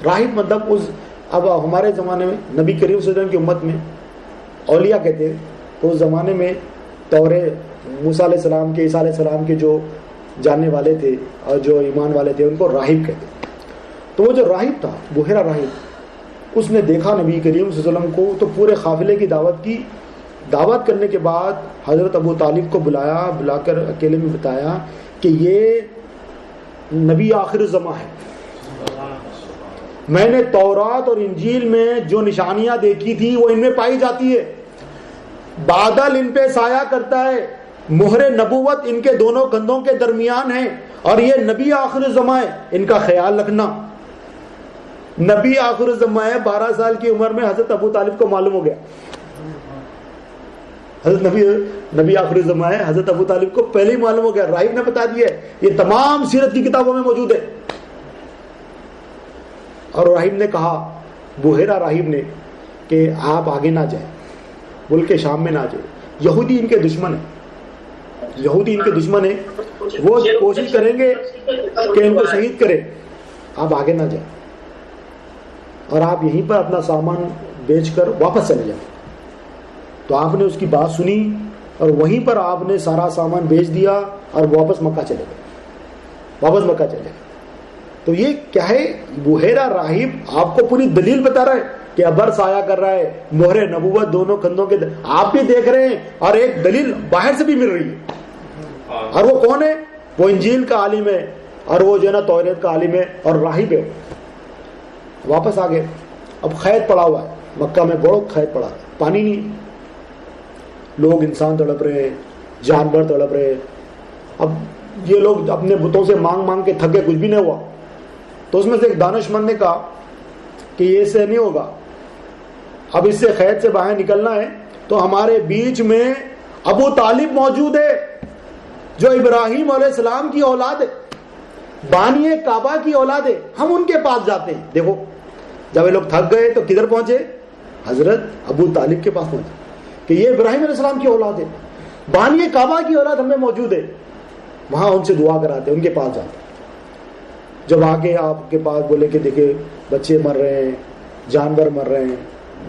راہب مطلب اب ہمارے زمانے میں نبی کریم صلی اللہ علیہ وسلم کی امت میں اولیاء کہتے ہیں, تو اس زمانے میں موسیٰ علیہ السلام کے, عیسیٰ علیہ السلام کے جو جاننے والے تھے اور جو ایمان والے تھے ان کو راہب کہتے. تو وہ جو راہب تھا, بحیرہ راہب, اس نے دیکھا نبی کریم صلی اللہ علیہ وسلم کو, تو پورے قافلے کی دعوت کی. دعوت کرنے کے بعد حضرت ابو طالب کو بلایا, بلا کر اکیلے میں بتایا کہ یہ نبی آخر الزماں ہے. میں نے تورات اور انجیل میں جو نشانیاں دیکھی تھی وہ ان میں پائی جاتی ہے. بادل ان پہ سایہ کرتا ہے, مہر نبوت ان کے دونوں کندھوں کے درمیان ہے, اور یہ نبی آخر الزماں ہے, ان کا خیال رکھنا. نبی آخر الزماں ہے. 12 سال کی عمر میں حضرت ابو طالب کو معلوم ہو گیا حضرت نبی آخر الزماں ہے. حضرت ابو طالب کو پہلے ہی معلوم ہو گیا, راہب نے بتا دیا ہے, یہ تمام سیرت کی کتابوں میں موجود ہے. اور راہب نے کہا, بحیرہ راہب نے, کہ آپ آگے نہ جائیں, ملک شام میں نہ جائیں, یہودی ان کے دشمن ہیں, یہودی ان کے دشمن ہیں, وہ کوشش کریں گے کہ ان کو شہید کریں, آپ آگے نہ جائیں, اور آپ یہیں پر اپنا سامان بیچ کر واپس چلے جائیں. تو آپ نے اس کی بات سنی اور وہیں پر آپ نے سارا سامان بیچ دیا اور واپس مکہ چلے گئے. تو یہ کیا ہے؟ بحیرہ راہب آپ کو پوری دلیل بتا رہا ہے کہ ابر سایہ کر رہا ہے, مہر نبوت دونوں کندھوں کے آپ بھی دیکھ رہے ہیں, اور ایک دلیل باہر سے بھی مل رہی ہے. اور وہ کون ہے؟ وہ انجیل کا عالم ہے اور وہ جو ہے نا توریت کا عالم ہے اور راہب ہے. واپس آ گئے. اب قید پڑا ہوا ہے مکہ میں، بہت قید پڑا، پانی نہیں، لوگ انسان تڑپ رہے، جانور تڑپ رہے. اب یہ لوگ اپنے بتوں سے مانگ مانگ کے تھک گئے، کچھ بھی نہیں ہوا. تو اس میں سے ایک دانش مند نے کہا کہ یہ سے نہیں ہوگا، اب اس سے قید سے باہر نکلنا ہے تو ہمارے بیچ میں ابو طالب موجود ہے جو ابراہیم علیہ السلام کی اولاد ہے، بانی کعبہ کی اولاد ہے، ہم ان کے پاس جاتے ہیں. دیکھو جب یہ لوگ تھک گئے تو کدھر پہنچے؟ حضرت ابو طالب کے پاس پہنچے کہ یہ ابراہیم علیہ السلام کی اولاد ہے، بانی کعبہ کی اولاد ہمیں موجود ہے. وہاں ان سے دعا کراتے، ان کے پاس جاتے. جب آگے آپ کے پاس بولے کہ دیکھیں بچے مر رہے ہیں، جانور مر رہے ہیں،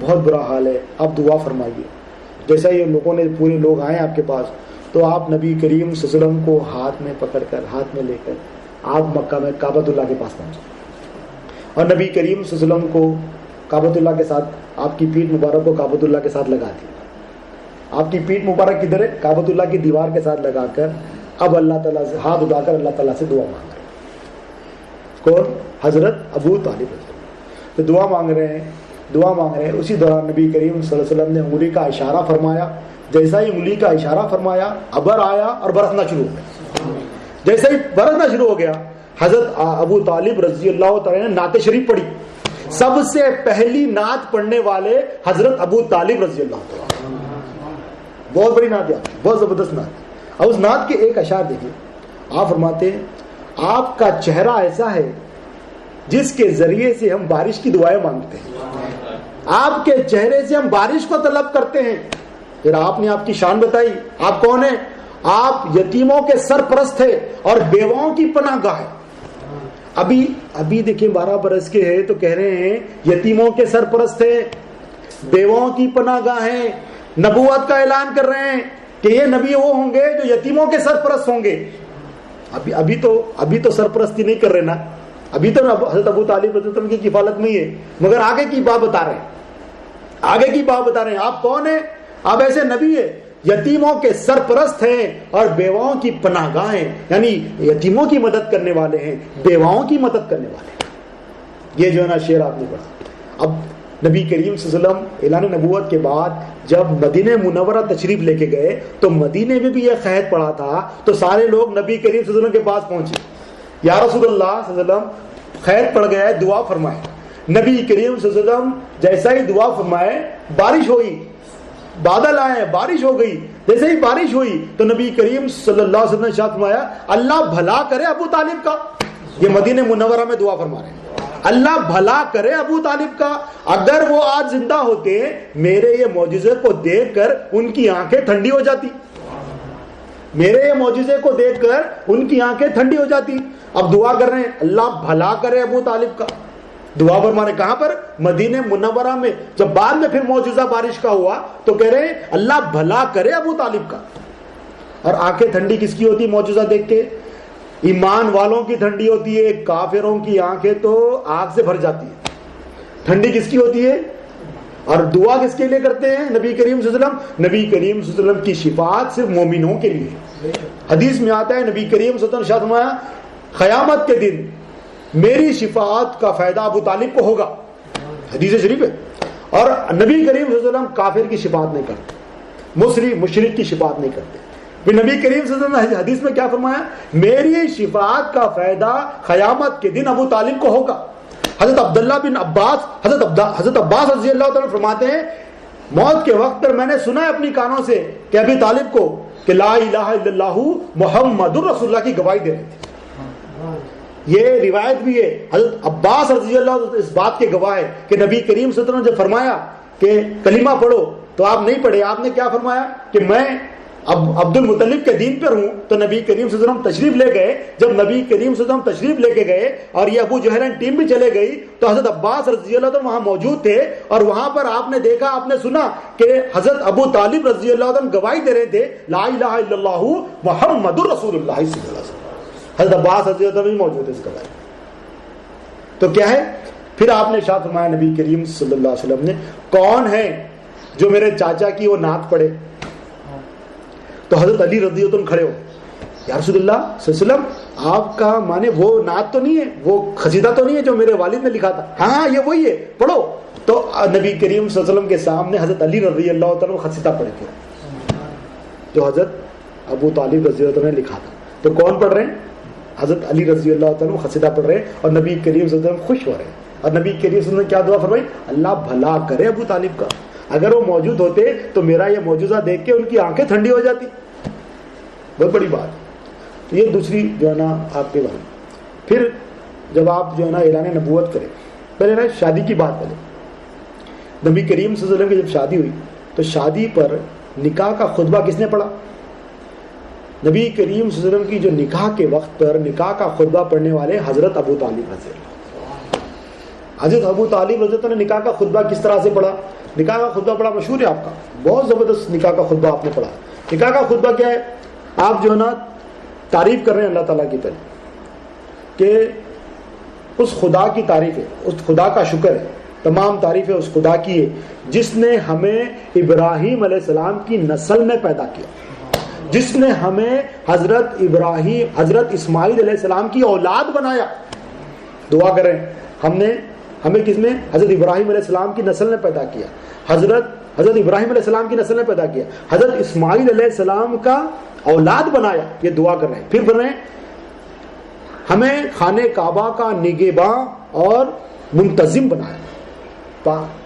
بہت برا حال ہے، آپ دعا فرمائیے. جیسا یہ لوگوں نے پورے لوگ آئے آپ کے پاس تو آپ نبی کریم صلی اللہ علیہ وسلم کو ہاتھ میں پکڑ کر، ہاتھ میں لے کر آپ مکہ میں کعبۃ اللہ کے پاس پہنچے اور نبی کریم صلی اللہ علیہ وسلم کو کعبۃ اللہ کے ساتھ، آپ کی پیٹھ مبارک کو کعبۃ اللہ کے ساتھ لگا دی. آپ کی پیٹھ مبارک کدھر ہے؟ کعبۃ اللہ کی دیوار کے ساتھ لگا کر اب اللہ تعالیٰ سے ہاتھ اٹھا کر اللہ تعالیٰ سے دعا مانگ رہے ہیں. کون؟ حضرت ابو طالب. تو دعا مانگ رہے ہیں، دعا مانگ رہے ہیں. اسی دوران نبی کریم صلی اللہ علیہ وسلم نے انگلی کا اشارہ فرمایا. جیسا ہی انگلی کا اشارہ فرمایا ابر آیا اور برسنا شروع ہو گیا. جیسے ہی برسنا شروع ہو گیا حضرت ابو طالب رضی اللہ تعالیٰ نے نعت شریف پڑھی. سب سے پہلی نعت پڑھنے والے حضرت ابو طالب رضی اللہ تعالیٰ. بہت بڑی نعت ہے، بہت زبردست نعت. اب اس نعت کے ایک اشعار دیکھیں. آپ فرماتے ہیں آپ کا چہرہ ایسا ہے جس کے ذریعے سے ہم بارش کی دعائیں مانگتے ہیں، آپ کے چہرے سے ہم بارش کو طلب کرتے ہیں. پھر آپ نے آپ کی شان بتائی. آپ کون ہیں؟ آپ یتیموں کے سرپرست تھے اور بیواؤں کی پناہ گاہ ہے. ابھی دیکھیں 12 برس کے ہیں تو کہہ رہے ہیں یتیموں کے سرپرست تھے، بیواؤں کی پناہ گاہ ہیں. نبوت کا اعلان کر رہے ہیں کہ یہ نبی وہ ہوں گے جو یتیموں کے سرپرست ہوں گے. ابھی تو سرپرستی نہیں کر رہے نا، ابھی تو حضرت ابو طالب رضی اللہ عنہ کی کفالت میں ہی ہے، مگر آگے کی بات بتا رہے ہیں، آگے کی بات بتا رہے ہیں. آپ کون ہیں؟ آپ ایسے نبی ہیں، یتیموں کے سرپرست ہیں اور بیواؤں کی پناہ گاہ ہیں، یعنی یتیموں کی مدد کرنے والے ہیں، بیواؤں کی مدد کرنے والے ہیں. یہ جو ہے نا شعر آپ نے پڑھا. اب نبی کریم صلی اللہ علیہ وسلم اعلان نبوت کے بعد جب مدینہ منورہ تشریف لے کے گئے تو مدینے میں بھی یہ قحط پڑا تھا تو سارے لوگ نبی کریم صلی اللہ علیہ وسلم کے پاس پہنچے. یا رسول اللہ صلی اللہ علیہ وسلم قحط پڑ گیا ہے، دعا فرمائے. نبی کریم صلی اللہ علیہ وسلم جیسا ہی دعا فرمائے بارش ہوئی، بادل آئے، بارش ہو گئی. جیسے ہی بارش ہوئی تو نبی کریم صلی اللہ علیہ وسلم نے ارشاد فرمایا اللہ بھلا کرے ابو طالب کا. یہ مدینہ منورہ میں دعا فرما رہے ہیں، اللہ بھلا کرے ابو طالب کا. اگر وہ آج زندہ ہوتے میرے یہ معجزے کو دیکھ کر ان کی آنکھیں ٹھنڈی ہو جاتی، میرے یہ معجزے کو دیکھ کر ان کی آنکھیں ٹھنڈی ہو جاتی. اب دعا کر رہے ہیں اللہ بھلا کرے ابو طالب کا. دعا فرمانے کہاں پر؟ مدینہ منورہ میں. جب بعد میں پھر معجزہ بارش کا ہوا تو کہہ رہے ہیں اللہ بھلا کرے ابو طالب کا. اور آنکھیں ٹھنڈی کس کی ہوتی معجزہ دیکھ کے؟ ایمان والوں کی ٹھنڈی ہوتی ہے، کافروں کی آنکھیں تو آگ سے بھر جاتی ہے. ٹھنڈی کس کی ہوتی ہے؟ اور دعا کس کے لیے کرتے ہیں نبی کریم صلی اللہ علیہ وسلم؟ نبی کریم صلی اللہ علیہ وسلم کی شفاعت صرف مومنوں کے لیے. حدیث میں آتا ہے نبی کریم صلی اللہ علیہ وسلم نے فرمایا قیامت کے دن میری شفاعت کا فائدہ ابو طالب کو ہوگا. حدیث شریف ہے. اور نبی کریم صلی اللہ علیہ وسلم کافر کی شفاعت نہیں کرتے، مشرک کی شفاعت نہیں کرتے. پھر نبی کریم صلی اللہ علیہ وسلم نے حدیث میں کیا فرمایا؟ میری شفاعت کا فائدہ قیامت کے دن ابو طالب کو ہوگا. حضرت عبداللہ بن عباس حضرت عباس رضی اللہ تعالیٰ فرماتے ہیں موت کے وقت پر میں نے سنا ہے اپنی کانوں سے کہ ابی طالب کو کہ لا الہ الا اللہ محمد الرسول اللہ کی گواہی دے رہے تھے. یہ روایت بھی ہے. حضرت عباس رضی اللہ عنہ اس بات کے گواہ ہے کہ نبی کریم صلی اللہ علیہ وسلم نے جب فرمایا کہ کلمہ پڑھو تو آپ نہیں پڑھے. آپ نے کیا فرمایا کہ میں اب عبد المطلب کے دین پر ہوں. تو نبی کریم صلی اللہ علیہ وسلم تشریف لے گئے. جب نبی کریم صلی اللہ علیہ وسلم تشریف لے کے گئے اور یہ ابو جہل ٹیم بھی چلے گئی تو حضرت عباس رضی اللہ عنہ وہاں موجود تھے اور وہاں پر آپ نے دیکھا، آپ نے سنا کہ حضرت ابو طالب رضی اللہ عنہ گواہی دے رہے تھے لا الہ الا اللہ محمد الرسول اللہ صلی اللہ علیہ وسلم. حضرت عباس رضی اللہ عنہ بھی موجود ہے اس گواہی. تو کیا ہے؟ پھر آپ نے ارشاد فرمایا نبی کریم صلی اللہ علیہ وسلم نے کون ہے جو میرے چاچا کی وہ نعت پڑھے؟ تو حضرت علی رضی اللہ عنہ کھڑے ہو. یا رسول اللہ صلی اللہ علیہ وسلم آپ کا مانے وہ نعت تو نہیں ہے, وہ قصیدہ تو نہیں ہے جو میرے والد نے لکھا تھا؟ ہاں یہ وہی ہے, پڑھو. تو نبی کریم صلی اللہ علیہ وسلم کے سامنے حضرت علی رضی اللہ تعالیٰ قصیدہ پڑھے تھے جو حضرت ابو طالب رضی اللہ عنہ نے لکھا تھا. تو کون پڑھ رہے ہیں؟ حضرت علی رضی اللہ تعالیٰ قصیدہ پڑھ رہے ہیں اور نبی کریم صلی اللہ علیہ وسلم خوش ہو رہے ہیں. اور نبی کریم صلی اللہ علیہ وسلم نے کیا دعا فرمائی؟ اللہ بھلا کرے ابو طالب کا. اگر وہ موجود ہوتے تو میرا یہ معجزہ دیکھ کے ان کی آنکھیں ٹھنڈی ہو جاتی. بہت بڑی بات. تو یہ دوسری جو ہے نا آپ کے بارے. پھر جب آپ جو ہے نا اعلان نبوت کریں, پہلے نا شادی کی بات کریں. نبی کریم صلی اللہ علیہ وسلم کی جب شادی ہوئی تو شادی پر نکاح کا خطبہ کس نے پڑھا؟ نبی کریم صلی اللہ علیہ وسلم کی جو نکاح کے وقت پر نکاح کا خطبہ پڑھنے والے حضرت ابو طالب رضی اللہ. حضرت ابو طالب رضی اللہ نے نکاح کا خطبہ کس طرح سے پڑھا؟ نکاح کا خطبہ بڑا مشہور ہے آپ کا, بہت زبردست نکاح کا خطبہ آپ نے پڑھا. نکاح کا خطبہ کیا ہے؟ آپ جو ہے نا تعریف کر رہے ہیں اللہ تعالیٰ کی طرف کہ اس خدا کی تعریف ہے, اس خدا کا شکر ہے, تمام تعریفیں اس خدا کی ہے جس نے ہمیں ابراہیم علیہ السلام کی نسل میں پیدا کیا, جس نے ہمیں حضرت اسماعیل علیہ السلام کی اولاد بنایا. دعا کریں ہمیں کس نے؟ حضرت ابراہیم علیہ السلام کی نسل نے پیدا کیا, حضرت ابراہیم علیہ السلام کی نسل نے پیدا کیا, حضرت اسماعیل علیہ السلام کا اولاد بنایا. یہ دعا کر رہے ہیں. پھر بن رہے ہیں ہمیں خانہ کعبہ کا نگہباں اور منتظم بنایا.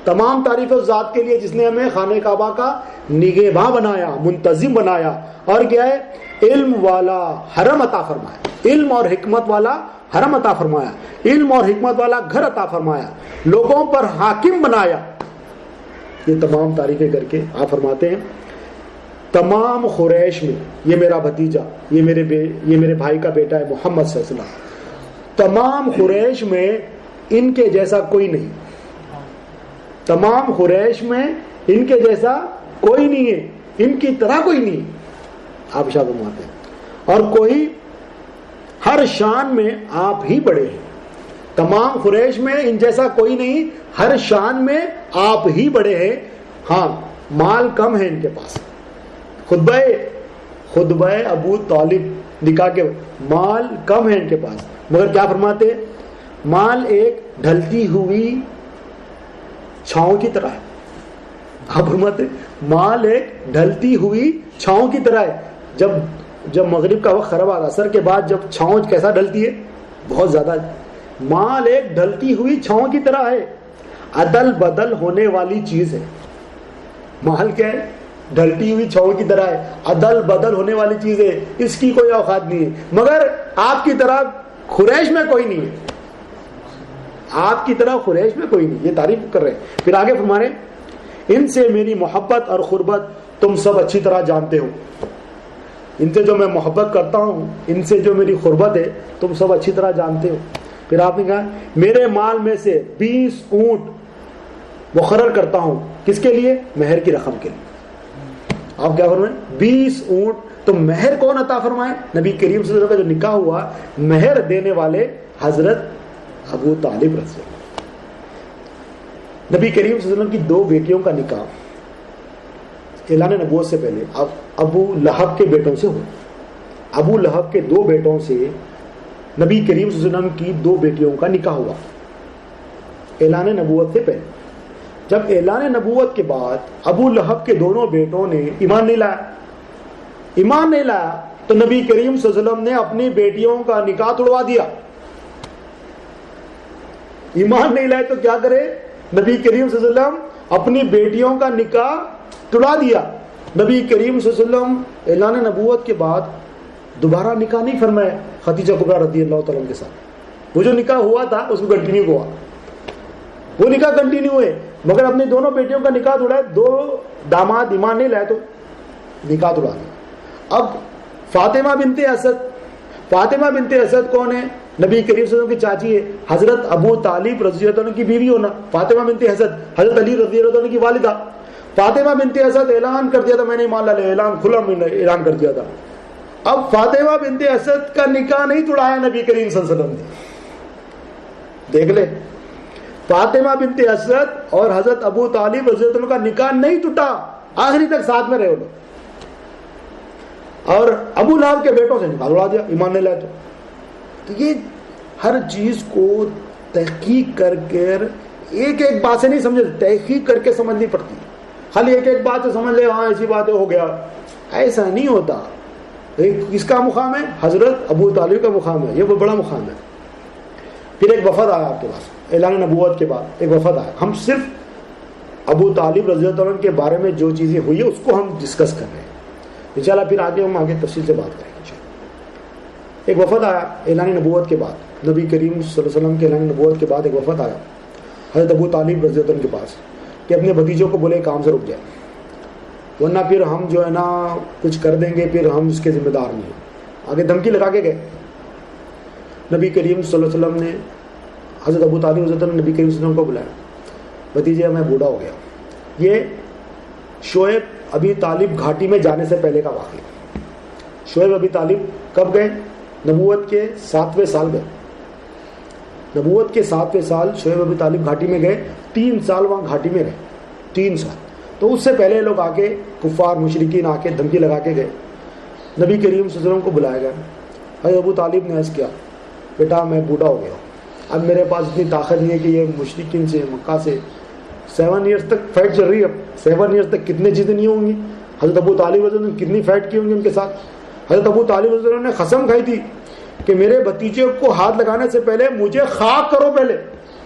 تمام تعریف اس ذات کے لیے جس نے ہمیں خانہ کعبہ کا نگہباں بنایا, منتظم بنایا, اور کیا ہے؟ علم والا حرم عطا فرمایا, علم اور حکمت والا حرم عطا فرمایا, علم اور حکمت والا گھر عطا فرمایا, لوگوں پر حاکم بنایا. یہ تمام تعریفیں کر کے آپ فرماتے ہیں تمام قریش میں, یہ میرا بھتیجا, یہ میرے بھائی کا بیٹا ہے محمد صلی اللہ علیہ وسلم, تمام قریش میں ان کے جیسا کوئی نہیں, تمام قریش میں ان کے جیسا کوئی نہیں ہے, ان کی طرح کوئی نہیں. آپ ارشاد فرماتے ہیں اور کوئی ہر شان میں آپ ہی بڑے ہیں. تمام قریش میں ان جیسا کوئی نہیں, ہر شان میں آپ ہی بڑے ہیں. ہاں مال کم ہے ان کے پاس. خطبہ ابو طالب نکاح کے مال کم ہے ان کے پاس, مگر کیا فرماتے ہیں؟ مال ایک ڈھلتی ہوئی چھاؤں کی طرح ہے. آپ فرماتے مال ایک ڈھلتی ہوئی چھاؤں کی طرح ہے. جب مغرب کا وقت خراب, اثر کے بعد جب چھاؤں کیسا ڈھلتی ہے؟ بہت زیادہ. مال ایک ڈھلتی ہوئی چھاؤں کی طرح ہے, عدل بدل ہونے والی چیز ہے. مال کیا ہے؟ ڈھلتی ہوئی چھاؤں کی طرح ہے, عدل بدل ہونے والی چیز ہے, اس کی کوئی اوقات نہیں ہے. مگر آپ کی طرح قریش میں کوئی نہیں ہے, آپ کی طرح قریش میں کوئی نہیں. یہ تعریف کر رہے ہیں. پھر آگے فرما رہے ہیں ان سے میری محبت اور قربت تم سب اچھی طرح جانتے ہو. ان سے جو میں محبت کرتا ہوں, ان سے جو میری قربت ہے, تم سب اچھی طرح جانتے ہو. پھر آپ نے کہا میرے مال میں سے 20 اونٹ مقرر کرتا ہوں. کس کے لیے؟ مہر کی رقم کے لیے. آپ کیا فرمائیں؟ 20 اونٹ. تو مہر کون عطا فرمائے؟ نبی کریم صلی اللہ علیہ وسلم کا جو نکاح ہوا, مہر دینے والے حضرت ابو طالب رضی اللہ. نبی کریم صلی اللہ علیہ وسلم کی 2 بیٹیوں کا نکاح اعلان نبوت سے پہلے ابو لہب کے بیٹوں سے ہوا. ابو لہب کے 2 بیٹوں سے نبی کریم صلی اللہ علیہ وسلم کی 2 بیٹیوں کا نکاح ہوا اعلان نبوت سے پہلے. جب اعلان نبوت کے بعد ابو لہب کے دونوں بیٹوں نے ایمان نہیں لایا تو نبی کریم صلی اللہ علیہ وسلم نے اپنی بیٹیوں کا نکاح توڑوا دیا. ایمان نہیں لائے تو کیا کرے؟ نبی کریم صلی اللہ علیہ وسلم اپنی بیٹیوں کا نکاح توڑا دیا. نبی کریم صلی اللہ علیہ وسلم اعلان نبوت کے بعد دوبارہ نکاح نہیں فرمایا خدیجہ کبریٰ رضی اللہ تعالیٰ کے ساتھ. وہ جو نکاح ہوا تھا اس کو کنٹینیو ہوا, وہ نکاح کنٹینیو ہوئے, مگر اپنی دونوں بیٹیوں کا نکاح توڑا. 2 داماد ایمان نہیں لائے تو نکاح توڑا دیا. اب فاطمہ بنت اسد کون ہے؟ نبی کریم صلی اللہ علیہ وسلم کی چاچی ہے, حضرت ابو طالب رضی اللہ عنہ کی بیوی ہونا. فاطمہ بنت اسد حضرت علی رضی اللہ عنہ کی والدہ. فاطمہ بنت اسد اعلان کر دیا تھا میں نے ایمان لا لیا, اعلان کھلا اعلان کر دیا تھا. اب فاطمہ بنت اسد کا نکاح نہیں توڑایا نبی کریم صلی اللہ علیہ وسلم نے. دیکھ لے, فاطمہ بنت اسد اور حضرت ابو طالب رضی اللہ عنہ کا نکاح نہیں ٹوٹا, آخری تک ساتھ میں رہے وہ لوگ. اور ابو لہب کے بیٹوں سے نکال اڑا دیا ایمان نہیں لائے تو یہ ہر چیز کو تحقیق کر کر ایک ایک بات سے نہیں سمجھے، تحقیق کر کے سمجھنی پڑتی ہے. خالی ایک ایک بات سے سمجھ لے ہاں ایسی بات ہے ہو گیا، ایسا نہیں ہوتا. کس کا مقام ہے؟ حضرت ابو طالب کا مقام ہے، یہ وہ بڑا مقام ہے. پھر ایک وفد آیا آپ کے پاس اعلان نبوت کے بعد، ایک وفد آیا. ہم صرف ابو طالب رضی اللہ عنہ کے بارے میں جو چیزیں ہوئی ہے اس کو ہم ڈسکس کر رہے ہیں انشاءاللہ، پھر ہم آگے تفصیل سے بات کریں گے. ایک وفد آیا اعلان نبوت کے بعد، نبی کریم صلی اللہ علیہ وسلم کے اعلان نبوت کے بعد ایک وفد آیا حضرت ابو طالب رضی اللہ عنہ کے پاس کہ اپنے بھتیجوں کو بولے کام سے رک جائے، ورنہ پھر ہم جو ہے نا کچھ کر دیں گے، پھر ہم اس کے ذمہ دار نہیں ہیں. آگے دھمکی لگا کے گئے. نبی کریم صلی اللہ علیہ وسلم نے حضرت ابو طالب رضی اللہ عنہ نے نبی کریم صلی اللہ علیہ وسلم کو بلایا، بھتیجے میں بوڑھا ہو گیا. یہ شعیب ابی طالب گھاٹی میں جانے سے پہلے کا واقعہ. شعیب ابی طالب کب گئے؟ نبوت کے 7ویں سال گئے. نبوت کے 7ویں سال شعیب ابی طالب گھاٹی میں گئے. 3 سال وہاں گھاٹی میں رہے، 3 سال. تو اس سے پہلے لوگ آ کے کفار مشرکین آ کے دھمکی لگا کے گئے. نبی کریم صلی اللہ علیہ وسلم کو بلایا گیا. حضرت ابو طالب نے عرض کیا بیٹا میں بوڑھا ہو گیا، اب میرے پاس اتنی طاقت نہیں ہے کہ یہ مشرکین سے مکہ سے 7 ایئرس تک فائٹ چل رہی ہے. اب 7 ایئرس تک کتنے چیزیں نہیں ہوں گی. حضرت ابو طالب رضی اللہ عنہ نے کتنی فائٹ کی ہوں گی ان کے ساتھ. حضرت ابو طالب رضی اللہ عنہ نے قسم کھائی تھی کہ میرے بھتیجے کو ہاتھ لگانے سے پہلے مجھے خاک کرو، پہلے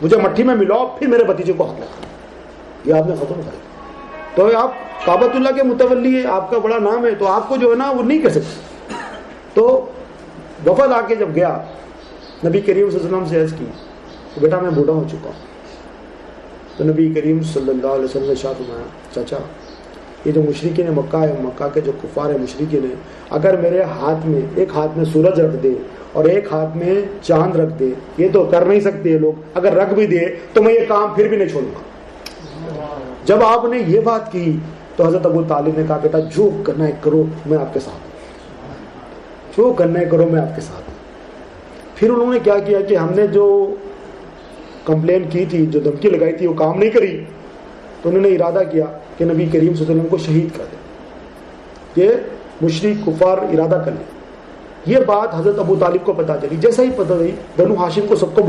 مجھے مٹھی میں ملاؤ پھر میرے بھتیجے کو ہاتھ لگانا. یہ آپ نے ختم کھائی. تو آپ کعبۃ اللہ کے متولی ہے، آپ کا بڑا نام ہے، تو آپ کو جو ہے نا وہ نہیں کر سکتے. تو وفد آ کے جب گیا نبی کریم صلی اللہ علیہ وسلم سے عرض کی کہ بیٹا میں بوڑھا ہو چکا ہوں. تو نبی کریم صلی اللہ علیہ وسلم نے ارشاد فرمایا چاچا یہ جو مشرکین مکہ ہے، مکہ کے جو کفار ہیں مشرکین ہیں، اگر میرے ہاتھ میں ایک ہاتھ میں سورج رکھ دے اور ایک ہاتھ میں چاند رکھ دے، یہ تو کر نہیں سکتے یہ لوگ، اگر رکھ بھی دے تو میں یہ کام پھر بھی نہیں چھوڑوں گا. جب آپ نے یہ بات کی تو حضرت ابو طالب نے کہا بیٹا جو کرنا ہے کرو، میں آپ کے ساتھ ہوں، جو کرنا ہے کرو، میں آپ کے ساتھ ہوں. پھر انہوں نے کیا کیا کہ ہم نے جو کمپلین کی تھی، جو دھمکی لگائی تھی، وہ کام نہیں کری. تو انہوں نے ارادہ کیا کہ نبی کریم صلی اللہ علیہ وسلم کو شہید کر دیں. یہ مشرک کفار ارادہ کر لیں. یہ بات حضرت ابو طالب کو پتہ چلی. جیسا ہی پتہ چلی بنو ہاشم کو سب کو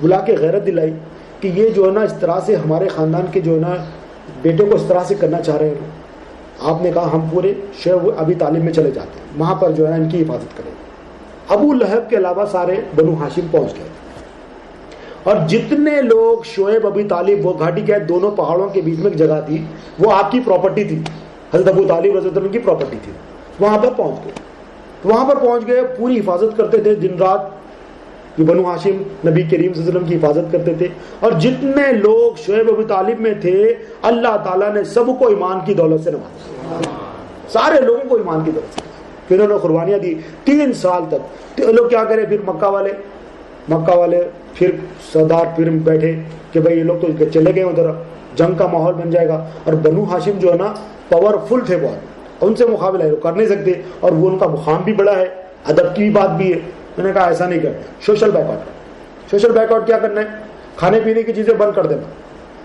بلا کے غیرت دلائی کہ یہ جو ہے نا اس طرح سے ہمارے خاندان کے جو ہے نا بیٹے کو اس طرح سے کرنا چاہ رہے ہیں. آپ نے کہا ہم پورے شعیب ابی طالب میں چلے جاتے ہیں، وہاں پر جو ہے نا ان کی حفاظت کریں. ابو لہب کے علاوہ سارے بنو ہاشم پہنچ گئے، اور جتنے لوگ شعیب ابی طالب، وہ گھاٹی کے دونوں پہاڑوں کے بیچ میں ایک جگہ تھی، وہ آپ کی پراپرٹی تھی، حضرت ابو طالب رضی اللہ عنہ کی پراپرٹی تھی. وہاں پر پہنچ گئے. وہاں پر پہنچ گئے، پوری حفاظت کرتے تھے دن رات. یہ بنو ہاشم نبی کریم صلی اللہ علیہ وسلم کی حفاظت کرتے تھے. اور جتنے لوگ شعیب ابی طالب میں تھے اللہ تعالیٰ نے سب کو ایمان کی دولت سے نوازا، سارے لوگوں کو ایمان کی دولت سے. پھر انہوں نے قربانیاں دی 3 سال تک. لوگ کیا کرے پھر مکہ والے پھر سردار پھر بیٹھے کہ بھائی یہ لوگ تو چلے گئے ادھر، جنگ کا ماحول بن جائے گا. اور بنو ہاشم جو ہے نا پاورفل تھے بہت، ان سے مقابلہ ہے وہ کر نہیں سکتے، اور وہ ان کا مقام بھی بڑا ہے، ادب کی بھی بات بھی ہے. میں نے کہا ایسا نہیں کرنا، سوشل بیک آؤٹ کیا کرنا ہے؟ کھانے پینے کی چیزیں بند کر دینا،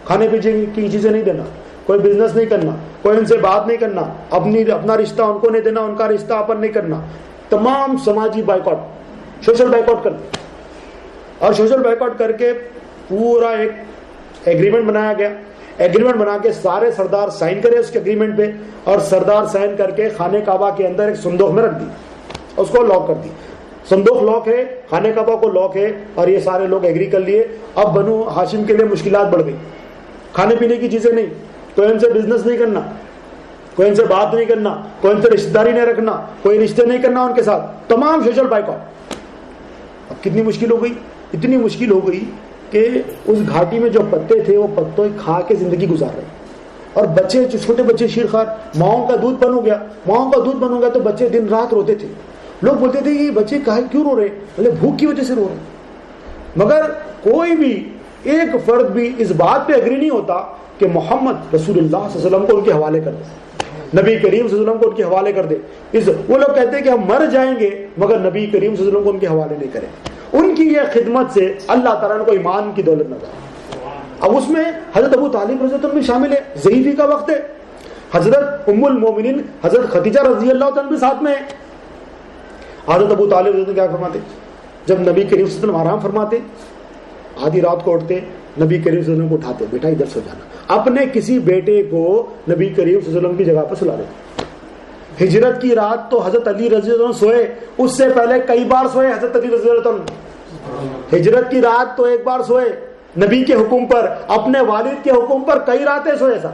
کھانے پینے کی چیزیں نہیں دینا، کوئی بزنس نہیں کرنا، کوئی ان سے بات نہیں کرنا، اپنا رشتہ ان کو نہیں دینا، ان کا رشتہ اپن نہیں کرنا. تمام سماجی بائیکاٹ، سوشل بائیکاٹ کر دیں. اور سوشل بائیکاٹ کر کے پورا ایک ایگریمنٹ بنایا گیا. ایگریمنٹ بنا کے سارے سردار سائن کرے اس کے ایگریمنٹ پہ، اور سردار سائن کر کے خانہ کعبہ کے اندر ایک صندوق میں رکھ دی، اس کو لاک کر دی. صندوق لاک ہے، خانہ کعبہ کو لاک ہے، اور یہ سارے لوگ ایگری کر لیے. اب بنو ہاشم کے لیے مشکلات بڑھ گئی. کھانے پینے کی چیزیں نہیں، کوئی ان سے بزنس نہیں کرنا، کوئی ان سے بات نہیں کرنا، کوئی ان سے رشتہ داری نہیں رکھنا، کوئی رشتے نہیں کرنا ان کے ساتھ، تمام سوشل بائیکاٹ. اب کتنی مشکل ہو گئی؟ اتنی مشکل ہو گئی کہ اس گھاٹی میں جو پتے تھے وہ پتوں کھا کے زندگی گزار رہے. اور بچے جو چھوٹے بچے شیرخوار، ماؤں کا دودھ بند ہو گیا تو بچے دن رات روتے تھے. لوگ بولتے تھے یہ بچے کیوں رو رہے؟ بولے بھوک کی وجہ سے رو رہے. مگر کوئی بھی ایک فرد بھی اس بات پہ اگری نہیں ہوتا کہ محمد رسول اللہ صلی اللہ علیہ وسلم کو ان کے حوالے کر دے، نبی کریم صلی اللہ علیہ وسلم کو ان کے حوالے کر دے. وہ لوگ کہتے ہیں کہ ہم مر جائیں گے مگر نبی کریم صلی اللہ علیہ وسلم کو ان کے حوالے نہیں کریں. ان کی یہ خدمت سے اللہ تعالیٰ نے کو ایمان کی دولت نظر. اب اس میں حضرت ابو طالب رضی اللہ عنہ بھی شامل ہے. ضعیفی کا وقت ہے. حضرت ام المومنین حضرت خدیجہ رضی اللہ عنہ بھی ساتھ میں ہے. حضرت ابو طالب رضی اللہ کیا فرماتے, جب نبی کریم صلی اللہ علیہ وسلم آرام فرماتے, آدھی رات کو اٹھتے, نبی کریم صلی اللہ علیہ وسلم کو اٹھاتے, بیٹا ادھر سو جانا. اپنے کسی بیٹے کو نبی کریم صلی اللہ علیہ وسلم کی جگہ پر سلا دیتے. ہجرت کی رات تو حضرت علی رضی اللہ عنہ سوئے, اس سے پہلے کئی بار سوئے حضرت علی رضی اللہ عنہ. ہجرت کی رات تو ایک بار سوئے نبی کے حکم پر, اپنے والد کے حکم پر کئی راتیں سوئے. ایسا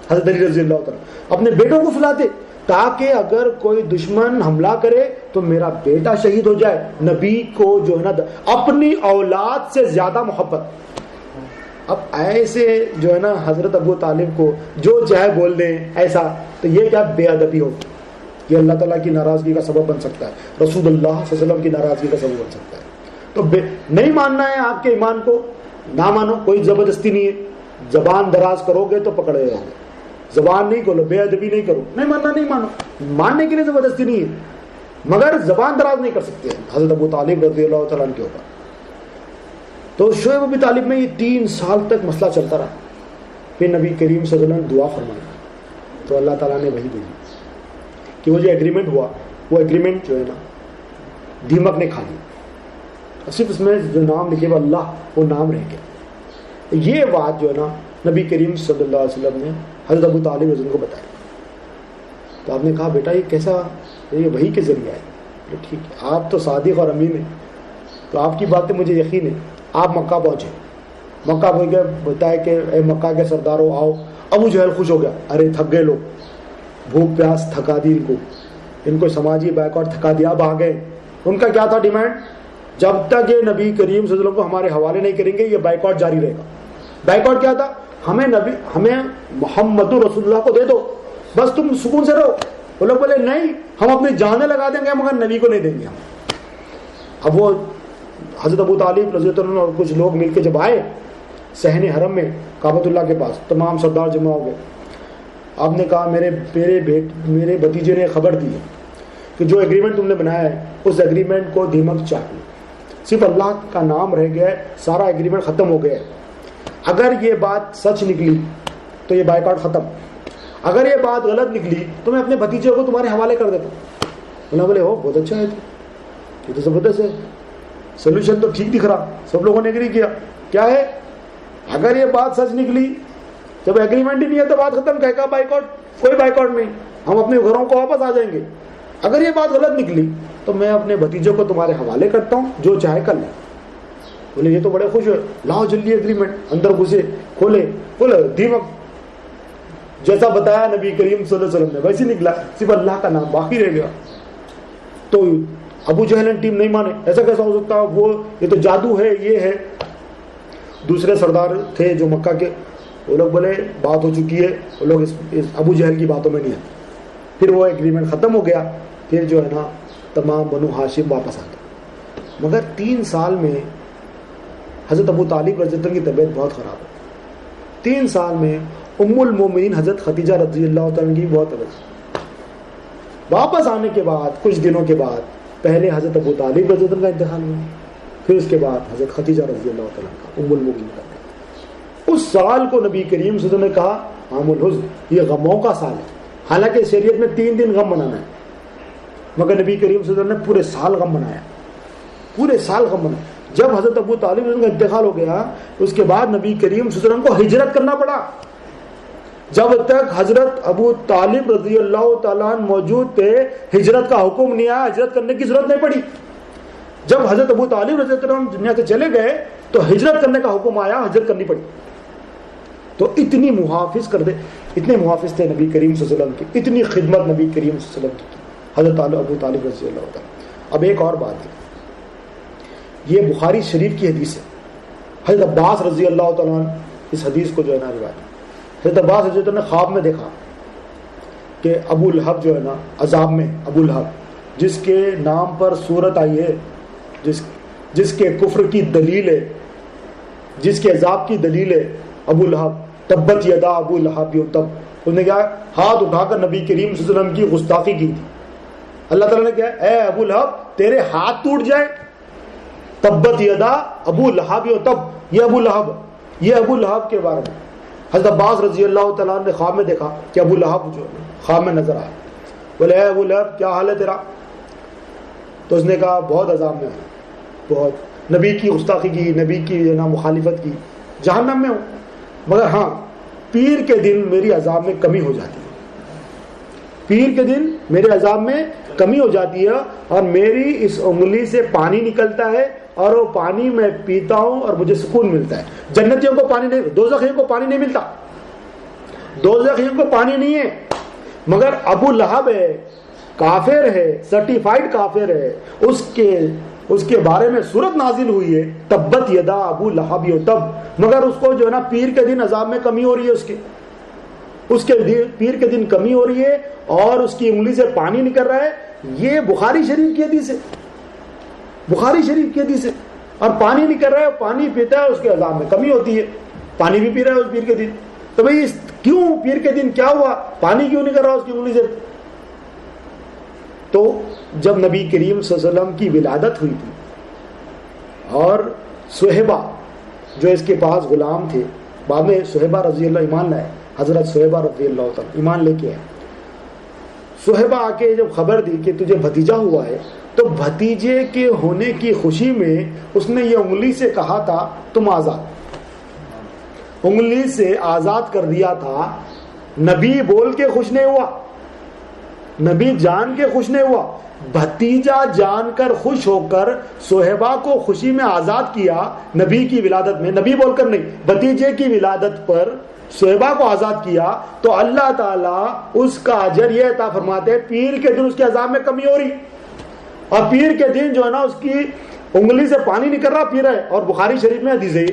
حضرت علی رضی اللہ عنہ اپنے بیٹوں کو سلاتے تاکہ اگر کوئی دشمن حملہ کرے تو میرا بیٹا شہید ہو جائے. نبی کو جو ہے نا اپنی اولاد سے زیادہ محبت. اب ایسے جو ہے نا حضرت ابو طالب کو جو چاہے بول دیں ایسا, تو یہ کیا بے ادبی ہو, یہ اللہ تعالیٰ کی ناراضگی کا سبب بن سکتا ہے, رسول اللہ صلی اللہ علیہ وسلم کی ناراضگی کا سبب بن سکتا ہے. تو نہیں ماننا ہے آپ کے ایمان کو, نہ مانو, کوئی زبردستی نہیں ہے. زبان دراز کرو گے تو پکڑے جاؤ گے, زبان نہیں کھولو, بے ادبی نہیں کرو, نہیں ماننا نہیں مانو. ماننے کے لیے زبردستی نہیں ہے, مگر زبان دراز نہیں کر سکتے حضرت ابو طالب رضی اللہ تعالیٰ عنہ کے اوپر. تو شعیب ابی طالب میں یہ 3 سال تک مسئلہ چلتا رہا. پھر نبی کریم صلی اللہ علیہ وسلم نے دعا فرمائی تو اللہ تعالیٰ نے وہی بھیجی کہ وہ جو ایگریمنٹ ہوا, وہ ایگریمنٹ جو ہے نا دیمک نے کھا لیا. صرف اس میں جو نام لکھے وہ اللہ, وہ نام رہ گیا. یہ بات جو ہے نا نبی کریم صلی اللہ علیہ وسلم نے حضرت ابو طالب رضی اللہ عنہ کو بتایا. تو آپ نے کہا بیٹا یہ کیسا, یہ وحی کے ذریعہ ہے. ٹھیک ہے, آپ تو صادق اور امین ہیں, تو آپ کی بات پہ مجھے یقین ہے. آپ مکہ پہنچے, مکہ پہنچ گئے, بتایا کہ اے مکہ کے سرداروں آؤ. ابو جہل خوش ہو گیا, ارے تھک گئے لوگ, بھوک پیاس تھکا دی ان کو سماجی بیکورڈ تھکا دیا, اب آ گئے. ان کا کیا تھا ڈیمانڈ, جب تک یہ نبی کریم صلی اللہ علیہ وسلم کو ہمارے حوالے نہیں کریں گے یہ بیکورڈ جاری رہے گا. بیکورڈ کیا تھا, ہمیں محمد رسول اللہ کو دے دو, بس تم سکون سے رہو. وہ لوگ بولے نہیں, ہم اپنی جانیں لگا دیں گے مگر نبی کو نہیں دیں گے ہم. اب وہ حضرت ابو طالب رضی اللہ عنہ اور کچھ لوگ مل کے جب آئے صحن حرم میں کعبۃ اللہ کے پاس, تمام سردار جمع ہو گئے. آپ نے کہا میرے بھتیجے نے خبر دی ہے کہ جو ایگریمنٹ تم نے بنایا ہے اس ایگریمنٹ کو دیمک چاٹ لو, صرف اللہ کا نام رہ گیا ہے, سارا ایگریمنٹ ختم ہو گیا ہے. اگر یہ بات سچ نکلی تو یہ بائیکاٹ ختم, اگر یہ بات غلط نکلی تو میں اپنے بھتیجے کو تمہارے حوالے کر دیتا ہوں. اللہ بولے ہو بہت اچھا ہے, یہ تو زبردست ہے, سولوشن تو ٹھیک دکھ رہا. سب لوگوں نے ایگری کیا. کیا ہے, اگر یہ بات سچ نکلی, جب ایگریمنٹ ہی نہیں ہے تو بات ختم, کہے گا بائیکاٹ, کوئی بائیکاٹ نہیں, ہم اپنے گھروں کو واپس آ جائیں گے. اگر یہ بات غلط نکلی تو میں اپنے بھتیجوں کو تمہارے حوالے کرتا ہوں, جو چاہے کر لیں. بولے یہ تو بڑے خوش ہوئے, لاؤ جلدی ایگریمنٹ. اندر گھسے, کھولے دیمک جیسا بتایا نبی کریم صلی اللہ علیہ وسلم نے ویسے نکلا, صرف اللہ کا نام باقی رہ گیا. تو ابو جہل ٹیم نہیں مانے, ایسا کیسا ہو سکتا, وہ یہ تو جادو ہے, یہ ہے. دوسرے سردار تھے جو مکہ کے, وہ لوگ بولے بات ہو چکی ہے, وہ لوگ اس ابو جہل کی باتوں میں نہیں آتے. پھر وہ ایگریمنٹ ختم ہو گیا. پھر جو ہے نا تمام بنو ہاشم واپس آ گئے. مگر 3 سال میں حضرت ابو طالب رضی اللہ عنہ کی طبیعت بہت خراب ہے. 3 سال میں ام المومنین حضرت خدیجہ رضی اللہ عنہ کی بہت طبیعت. واپس آنے کے بعد کچھ دنوں کے بعد پہلے حضرت ابو طالب رضی اللہ عنہ کا انتقال ہوا, پھر اس کے بعد حضرت خدیجہ رضی اللہ عنہ کا, ام المومنین کا. اس سال کو نبی کریم صلی اللہ علیہ وسلم نے کہا عام الحزن, یہ غموں کا سال ہے. حالانکہ شریعت میں 3 دن غم منانا ہے, مگر نبی کریم صلی اللہ علیہ وسلم نے پورے سال غم منایا, پورے سال غم منایا. جب حضرت ابو طالب کا انتقال ہو گیا اس کے بعد نبی کریم صلی اللہ علیہ وسلم کو ہجرت کرنا پڑا. جب تک حضرت ابو طالب رضی اللہ تعالیٰ عنہ موجود تھے ہجرت کا حکم نہیں آیا, ہجرت کرنے کی ضرورت نہیں پڑی. جب حضرت ابو طالب رضی اللہ عنہ دنیا سے چلے گئے تو ہجرت کرنے کا حکم آیا, ہجرت کرنی پڑی. تو اتنی محافظ کر دے, اتنے محافظ تھے نبی کریم صلی اللہ علیہ وسلم کی, اتنی خدمت نبی کریم صلی اللہ علیہ وسلم کی حضرت ابو طالب رضی اللہ تعالیٰ. اب ایک اور بات ہے, یہ بخاری شریف کی حدیث ہے. حضرت عباس رضی اللہ تعالیٰ عنہ اس حدیث کو جو ہے نا روایت, حضرت عباس رضی اللہ عنہ نے خواب میں دیکھا کہ ابو لہب جو ہے نا عذاب میں, ابو لہب جس کے نام پر سورت آئی ہے, جس کے کفر کی دلیل ہے, جس کے عذاب کی دلیل ہے, ابو لہب, تبت یدا ابو لہب یتب. اس نے کیا ہاتھ اٹھا کر نبی کریم صلی اللہ علیہ وسلم کی گستاخی کی تھی. اللہ تعالیٰ نے کیا, اے ابو لہب تیرے ہاتھ ٹوٹ جائے. تبت یدا ابو لہب یتب, یہ ابو لہب کے بارے میں حضرت عباس رضی اللہ تعالیٰ نے خواب میں دیکھا کہ ابو لہب جو خواب میں نظر آیا. بولے اے ابو لہب کیا حال ہے تیرا؟ تو اس نے کہا بہت عذاب میں ہوں, بہت نبی کی گستاخی کی, نبی کی مخالفت کی, جہنم میں ہوں, مگر ہاں پیر کے دن میری عذاب میں کمی ہو جاتی ہے, پیر کے دن میرے عذاب میں کمی ہو جاتی ہے, اور میری اس انگلی سے پانی نکلتا ہے اور وہ پانی میں پیتا ہوں اور مجھے سکون ملتا ہے. جنتیوں کو پانی نہیں, دوزخیوں کو پانی نہیں ملتا, دوزخیوں کو پانی نہیں ہے. مگر ابو لہب ہے, کافر ہے, سرٹیفائیڈ کافر ہے, اس کے بارے میں سورت نازل ہوئی ہے تبت یدا ابو لہب تب, مگر اس کو جو ہے نا پیر کے دن عذاب میں کمی ہو رہی ہے, اس کے پیر کے دن کمی ہو رہی ہے اور اس کی انگلی سے پانی نکل رہا ہے. یہ بخاری شریف کی حدیث ہے, بخاری شریف کی حدیث ہے. اور پانی نکل رہا ہے, پانی پیتا ہے, اس کے عذاب میں کمی ہوتی ہے. پانی بھی پی رہا ہے اس پیر کے دن, تو بھئی کیوں پیر کے دن کیا ہوا, پانی کیوں نکل رہا اس کی انگلی سے؟ تو جب نبی کریم صلی اللہ علیہ وسلم کی ولادت ہوئی تھی اور صہیبہ جو اس کے پاس غلام تھے, بعد میں صہیبہ رضی اللہ ایمان لائے, حضرت صہیبہ رضی اللہ تعالیٰ ایمان لے کے آئے. صہیبہ آ کے جب خبر دی کہ تجھے بھتیجا ہوا ہے, تو بھتیجے کے ہونے کی خوشی میں اس نے یہ انگلی سے کہا تھا تم آزاد, انگلی سے آزاد کر دیا تھا. نبی بول کے خوش نہیں ہوا, نبی جان کے خوش نہیں ہوا, بھتیجا جان کر خوش ہو کر صہیبہ کو خوشی میں آزاد کیا نبی کی ولادت میں. نبی بول کر نہیں, بھتیجے کی ولادت پر صہیبہ کو آزاد کیا. تو اللہ تعالیٰ اس کا اجر یہ عطا فرماتے ہیں, پیر کے دن اس کے عذاب میں کمی ہو رہی, اور پیر کے دن جو ہے نا اس کی انگلی سے پانی نکل رہا, پی رہا ہے. اور بخاری شریف میں حدیث ہے.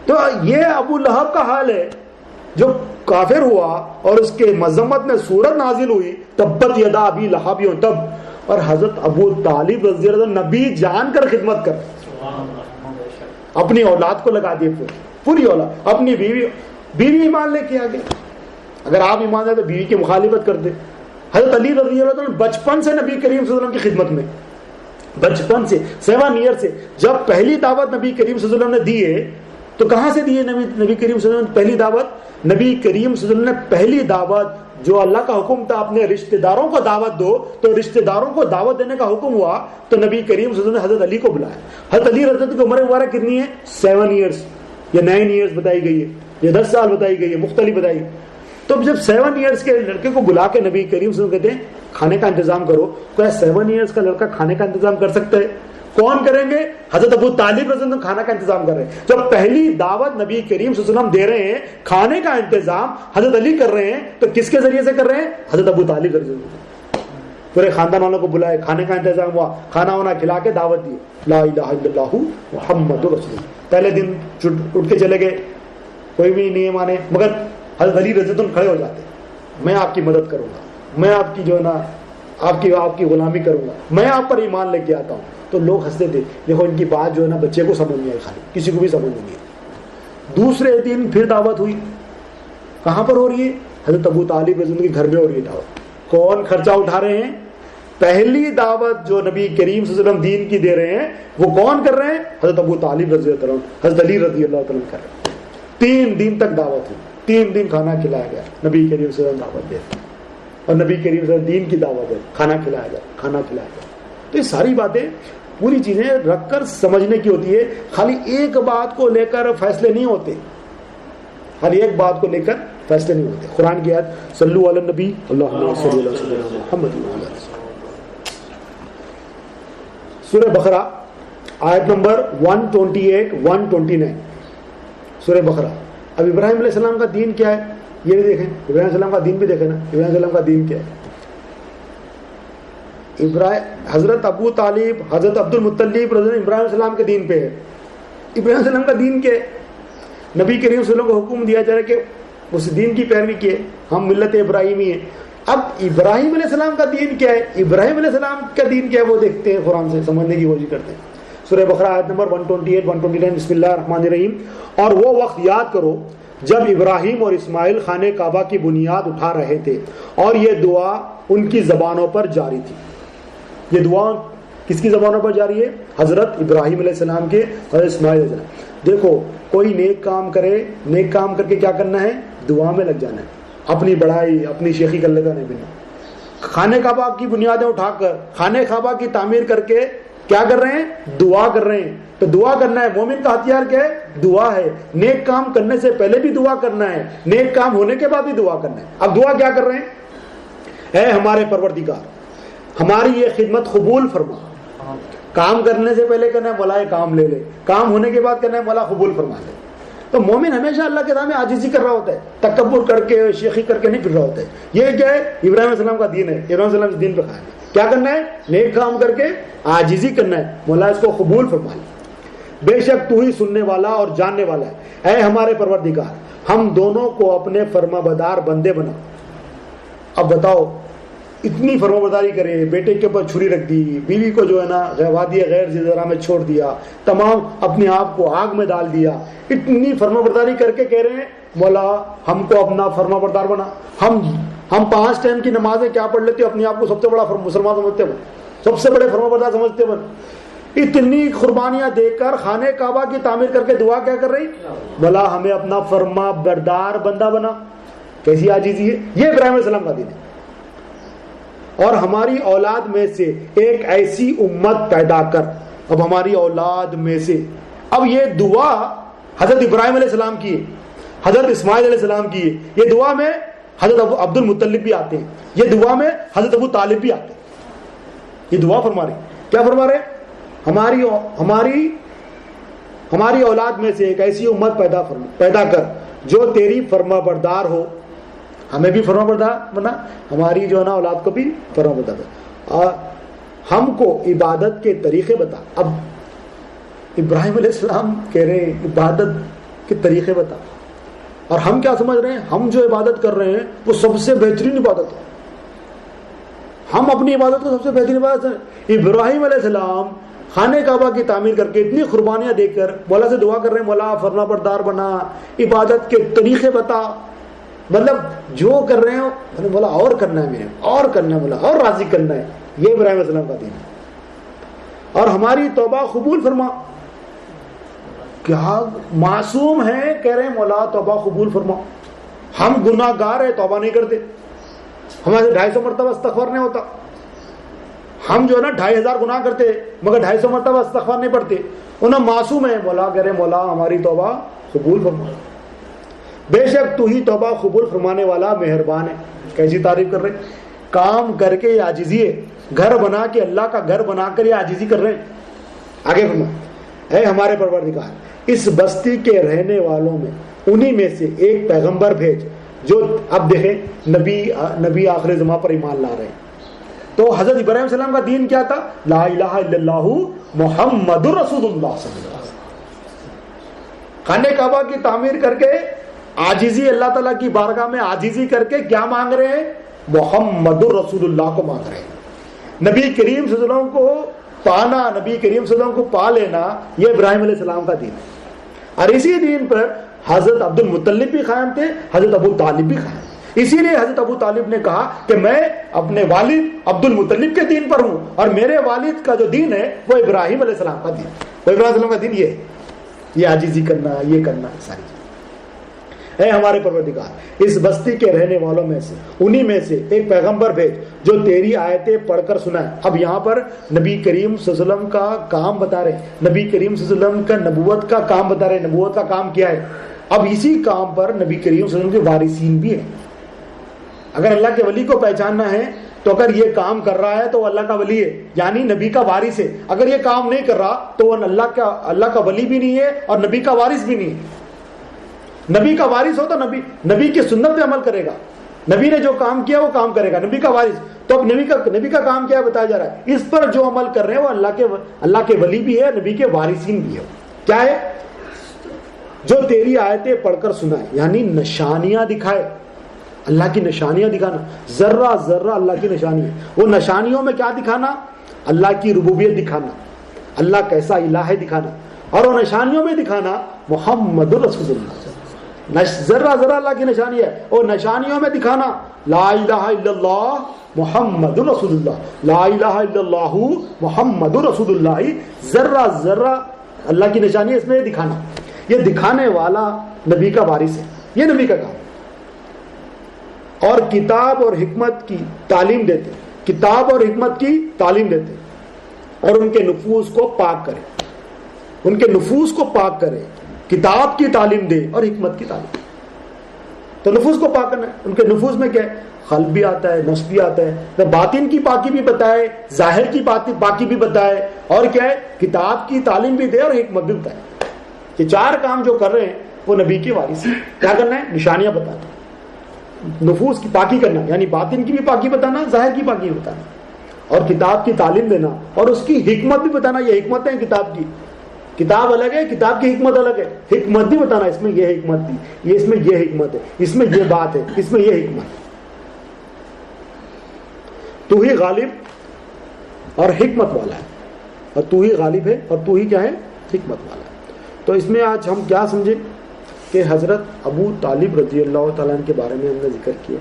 تو یہ ابو لہب کا حال ہے جو کافر ہوا اور اس کے مذمت میں سورت نازل ہوئی تبت یدا ابی لہب تب, اور حضرت ابو طالب رضی اللہ عنہ نبی جان کر خدمت کر, اپنی اولاد کو لگا دیے, پوری اولاد, اپنی بیوی ایمان لے کے آگے. اگر آپ ایمان لے تو بیوی کی مخالفت کرتے. حضرت علی رضی اللہ عنہ بچپن سے نبی کریم صلی اللہ علیہ وسلم کی خدمت میں, بچپن سے 7 ایئر سے. جب پہلی دعوت نبی کریم صلی اللہ علیہ وسلم نے دی ہے تو کہاں سے دی ہے نبی کریم صلی اللہ علیہ وسلم پہلی دعوت؟ نبی کریم صلی اللہ علیہ وسلم نے پہلی دعوت جو اللہ کا حکم تھا اپنے رشتہ داروں کو دعوت دو, تو رشتہ داروں کو دعوت دینے کا حکم ہوا تو نبی کریم صلی اللہ علیہ وسلم نے حضرت علی کو بلایا. حضرت علی رضی اللہ عنہ کی عمر مبارک کتنی ہے؟ 7 ایئرس یا 9 ایئرس بتائی گئی ہے, یا 10 سال بتائی گئی ہے, مختلف بتائی. تو جب 7 ایئرس کے لڑکے کو بلا کے نبی کریم صلی اللہ علیہ وسلم کہتے ہیں کھانے کا انتظام کرو, کیا 7 ایئرس کا لڑکا کھانے کا انتظام کر سکتا ہے؟ کون کریں گے؟ حضرت ابو طالب رضی اللہ عنہ کھانا کا انتظام کر رہے ہیں. جب پہلی دعوت نبی کریم صلی اللہ علیہ وسلم دے رہے ہیں, کھانے کا انتظام حضرت علی کر رہے ہیں, تو کس کے ذریعے سے کر رہے ہیں؟ حضرت ابو طالب رضی اللہ عنہ. پورے خاندان والوں کو بلائے, کھانے کا انتظام ہوا, کھانا وانا کھلا کے دعوت دی, لا الہ الا اللہ محمد رسول اللہ. پہلے دن اٹھ کے چلے گئے, کوئی بھی نہیں مانے, مگر حضرت علی رضی اللہ عنہ کھڑے ہو جاتے, میں آپ کی مدد کروں گا, میں آپ کی جو ہے نا آپ کی غلامی کروں گا, میں آپ پر ایمان لے کے آتا ہوں. تو لوگ ہنستے تھے, دیکھو ان کی بات جو ہے نا بچے کو سمجھ نہیں آئی, خالی کسی کو بھی سمجھ نہیں آئی. دوسرے دن پھر دعوت ہوئی, کہاں پر ہو رہی ہے؟ حضرت ابو طالب رضی اللہ عنہ کے گھر میں ہو رہی ہے دعوت. کون خرچہ اٹھا رہے ہیں؟ پہلی دعوت جو نبی کریم صلی اللہ علیہ وسلم دین کی دے رہے ہیں وہ کون کر رہے ہیں؟ حضرت ابو طالب رضی اللہ عنہ, حضرت علی رضی اللہ عنہ کر رہے ہیں. 3 دن تک دعوت ہوئی, 3 دن کھانا کھلایا گیا, نبی کریم صلی اللہ علیہ وسلم دعوت دے, اور نبی کریم صلی اللہ علیہ وسلم دین کی دعوت ہے, کھانا کھلایا گیا, کھانا کھلایا گیا. تو یہ ساری باتیں پوری چیزیں رکھ کر سمجھنے کی ہوتی ہے. خالی ایک بات کو لے کر فیصلے نہیں ہوتے, خالی ایک بات کو لے کر فیصلے نہیں ہوتے. قرآن کی آیت صلو علی النبی اللہم صلی اللہ علیہ وسلم محمد. سورہ بقرہ آیت نمبر 128-129. سورہ بقرہ. اب ابراہیم علیہ السلام کا دین کیا ہے یہ بھی دیکھیں, ابراہیم علیہ السلام کا دین بھی دیکھیں نا. ابراہیم علیہ السلام کا دین کیا ہے؟ حضرت ابو طالب, حضرت عبد المطلب رضی اللہ عنہ ابراہیم علیہ السلام کے دین پہ ہے. ابراہیم علیہ السلام کا دین کیا ہے؟ نبی کریم صلی اللہ علیہ وسلم کو حکم دیا جا رہا ہے کہ اس دین کی پیروی کیے, ہم ملت ابراہیمی ہیں. اب ابراہیم علیہ السلام کا دین کیا ہے, ابراہیم علیہ السلام کا دین کیا ہے وہ دیکھتے ہیں, قرآن سے سمجھنے کی کوشش کرتے ہیں. سورہ بقرہ آیت نمبر 128-129. بسم اللہ الرحمن الرحیم. اور وہ وقت یاد کرو جب ابراہیم اور اسماعیل خانہ کعبہ کی بنیاد اٹھا رہے تھے اور یہ دعا ان کی زبانوں پر جاری تھی. یہ دعا کس کی زبانوں پر جاری ہے؟ حضرت ابراہیم علیہ السلام کے, حضرت اسماعیل علیہ السلام. دیکھو کوئی نیک کام کرے، نیک کام کر کے کیا کرنا ہے؟ دعا میں لگ جانا ہے. اپنی بڑائی اپنی شیخی کر لیتا نہیں بنا. خانہ کعبہ کی بنیادیں اٹھا کر خانہ کعبہ کی تعمیر کر کے کیا کر رہے ہیں؟ دعا کر رہے ہیں. تو دعا کرنا ہے. مومن کا ہتھیار کیا ہے؟ دعا ہے. نیک کام کرنے سے پہلے بھی دعا کرنا ہے، نیک کام ہونے کے بعد بھی دعا کرنا ہے. اب دعا کیا کر رہے ہیں؟ اے ہمارے پروردگار، ہماری یہ خدمت قبول فرما. کام کرنے سے پہلے کہنا ہے مولا یہ کام لے لے، کام ہونے کے بعد کہنا ہے مولا قبول فرما لے. تو مومن ہمیشہ اللہ کے سامنے عاجزی کر رہا ہوتا ہے، تکبر کر کے شیخی کر کے نہیں پھر رہا ہوتا ہے. یہ کیا ہے؟ ابراہیم علیہ السلام کا دین ہے. ابراہیم علیہ السلام اس دین پہ قائم ہے. کیا کرنا ہے؟ نیک کام کر کے عاجزی کرنا ہے، مولا اس کو قبول فرما لے. بے شک تو ہی سننے والا اور جاننے والا ہے. اے ہمارے پروردگار، ہم دونوں کو اپنے فرما بردار بندے بنا. اب بتاؤ، اتنی فرما برداری کرے، بیٹے کے اوپر چھری رکھ دی، بیوی کو جو ہے نا وادی غیر زرا میں چھوڑ دیا، تمام اپنے آپ کو آگ میں ڈال دیا. اتنی فرما برداری کر کے کہہ رہے ہیں مولا ہم کو اپنا فرما بردار بنا. ہم 5 ٹائم کی نمازیں کیا پڑھ لیتے ہو، اپنے آپ کو سب سے بڑا مسلمان سمجھتے ہو، سب سے بڑے فرما بردار سمجھتے ہو. اتنی قربانیاں دے کر خانہ کعبہ کی تعمیر کر کے دعا کیا کر رہی؟ مولا ہمیں اپنا فرما بردار بندہ بنا. کیسی عاجزی ہے! یہ ابراہیم علیہ السلام کا دین ہے. اور ہماری اولاد میں سے ایک ایسی امت پیدا کر. اب ہماری اولاد میں سے، اب یہ دعا حضرت ابراہیم علیہ السلام کی ہے، حضرت اسماعیل علیہ السلام کی ہے. یہ دعا میں حضرت عبد المطلب بھی آتے ہیں، یہ دعا میں حضرت ابو طالب بھی آتے ہیں. یہ دعا فرما رہے. کیا فرما رہے؟ ہماری اولاد میں سے ایک ایسی امت پیدا کر جو تیری فرما بردار ہو. ہمیں بھی فرما بردار بنا، ہماری جو ہے نا اولاد کو بھی فرما بردار بنا. اور ہم کو عبادت کے طریقے بتا. اب ابراہیم علیہ السلام کہہ رہے ہیں عبادت کے طریقے بتا. اور ہم کیا سمجھ رہے ہیں؟ ہم جو عبادت کر رہے ہیں وہ سب سے بہترین عبادت ہے. ہم اپنی عبادت کو سب سے بہترین عبادت ہے. ابراہیم علیہ السلام خانہ کعبہ کی تعمیر کر کے اتنی قربانیاں دے کر مولا سے دعا کر رہے ہیں مولا فرما بردار بنا، عبادت کے طریقے بتا. مطلب جو کر رہے ہیں مولا اور کرنا ہے، میرے اور کرنا ہے مولا، اور راضی کرنا ہے. یہ ابراہیم علیہ السلام کا دین ہے. اور ہماری توبہ قبول فرما. کیا معصوم ہیں، کہہ رہے ہیں مولا توبہ قبول فرما. ہم گناہ گار ہیں، توبہ نہیں کرتے. ہمارے 250 مرتبہ استغفار نہیں ہوتا. ہم جو ہے نا 2500 گناہ کرتے مگر 250 مرتبہ استغفار نہیں پڑھتے. انہیں معصوم ہے. مولا کہہ رہے مولا ہماری توبہ قبول فرما. بے شک تو ہی توبہ قبول فرمانے والا مہربان ہے. کیسی تعریف کر رہے ہیں! کام کر کے یہ عاجزی ہے، گھر بنا کے اللہ کا گھر بنا کر یہ عاجزی کر رہے ہیں. آگے فرما اے ہمارے پروردگار، اس بستی کے رہنے والوں میں انہی میں سے ایک پیغمبر بھیج جو اب دیکھیں نبی آخر زمان پر ایمان لا رہے ہیں. تو حضرت ابراہیم علیہ السلام کا دین کیا تھا؟ لا الہ الا اللہ محمد رسول اللہ صلی اللہ علیہ وسلم. خانہ کعبہ کی تعمیر کر کے عاجزی، اللہ تعالیٰ کی بارگاہ میں عاجزی کر کے کیا مانگ رہے ہیں؟ محمد رسول اللہ کو مانگ رہے ہیں. نبی کریم صلی اللہ علیہ وسلم کو پانا، نبی کریم صلی اللہ علیہ وسلم کو پا لینا، یہ ابراہیم علیہ السلام کا دین ہے. اور اسی دین پر حضرت عبد المطلب بھی قائم تھے، حضرت ابو طالب بھی قائم. اسی لیے حضرت ابو طالب نے کہا کہ میں اپنے والد عبد المطلب کے دین پر ہوں، اور میرے والد کا جو دین ہے وہ ابراہیم علیہ السلام کا دین. وہ ابراہیم علیہ السلام کا دین یہ ہے، یہ عاجزی کرنا، یہ کرنا، ساری چیز. اے ہمارے پروردگار، اس بستی کے رہنے والوں میں سے انہی میں سے ایک پیغمبر بھیج جو تیری آیتیں پڑھ کر سنائے. اب یہاں پر نبی کریم صلی اللہ علیہ وسلم کا کام بتا رہے ہیں، نبی کریم صلی اللہ علیہ وسلم کا نبوت کا کام بتا رہے ہیں. نبوت کا کام کیا ہے؟ اب اسی کام پر نبی کریم صلی اللہ علیہ وسلم کے وارثین بھی ہیں. اگر اللہ کے ولی کو پہچاننا ہے تو اگر یہ کام کر رہا ہے تو وہ اللہ کا ولی ہے، یعنی نبی کا وارث ہے. اگر یہ کام نہیں کر رہا تو وہ اللہ کا ولی بھی نہیں ہے اور نبی کا وارث بھی نہیں ہے. نبی کا وارث ہو تو نبی کی سنت پہ عمل کرے گا. نبی نے جو کام کیا وہ کام کرے گا. نبی کا وارث تو اب نبی کا کام کیا بتایا جا رہا ہے؟ اس پر جو عمل کر رہے ہیں وہ اللہ کے ولی بھی ہے، نبی کے وارثین بھی ہے. کیا ہے؟ جو تیری آیتیں پڑھ کر سنائے، یعنی نشانیاں دکھائے. اللہ کی نشانیاں دکھانا، ذرہ ذرہ اللہ کی نشانی ہے. وہ نشانیوں میں کیا دکھانا؟ اللہ کی ربوبیت دکھانا، اللہ کیسا الہ ہے دکھانا. اور وہ نشانیوں میں دکھانا محمد رسول اللہ. ذرہ ذرہ اللہ کی نشانی ہے. اور نشانیوں میں دکھانا لا الہ الا اللہ محمد رسول اللہ، لا الہ الا اللہ محمد رسول اللہ. ذرہ ذرہ اللہ کی نشانی ہے، اس میں دکھانا. یہ دکھانے والا نبی کا وارث ہے، یہ نبی کا کام، اور کتاب اور حکمت کی تعلیم دیتے، کتاب اور حکمت کی تعلیم دیتے، اور ان کے نفوس کو پاک کرے، ان کے نفوس کو پاک کرے، کتاب کی تعلیم دے اور حکمت کی تعلیم۔ تو نفوس کو پاک کرنا ہے، ان کے نفوس میں کیا ہے؟ قلب بھی آتا ہے، نفس بھی آتا ہے، باطن کی پاکی بھی بتائے، ظاہر کی پاکی بھی بتائے، اور کیا ہے؟ کتاب کی تعلیم بھی دے اور حکمت بھی بتائے۔ یہ چار کام جو کر رہے ہیں وہ نبی کے وارث ہیں۔ کیا کرنا ہے؟ نشانیاں بتانا، نفوس کی پاکی کرنا، یعنی باطن کی بھی پاکی بتانا، ظاہر کی پاکی بھی بتانا، اور کتاب کی تعلیم دینا، اور اس کی حکمت بھی بتانا۔ یہ حکمت ہے کتاب کی، کتاب الگ ہے، کتاب کی حکمت الگ ہے، حکمت بھی بتانا، اس میں یہ حکمت تھی، یہ اس میں یہ حکمت ہے، اس میں یہ بات ہے، اس میں یہ حکمت ہے۔ تو ہی غالب اور حکمت والا ہے، اور تو ہی غالب ہے اور تو ہی کیا ہے؟ حکمت والا ہے۔ تو اس میں آج ہم کیا سمجھیں کہ حضرت ابو طالب رضی اللہ تعالیٰ عنہ کے بارے میں ہم نے ذکر کیا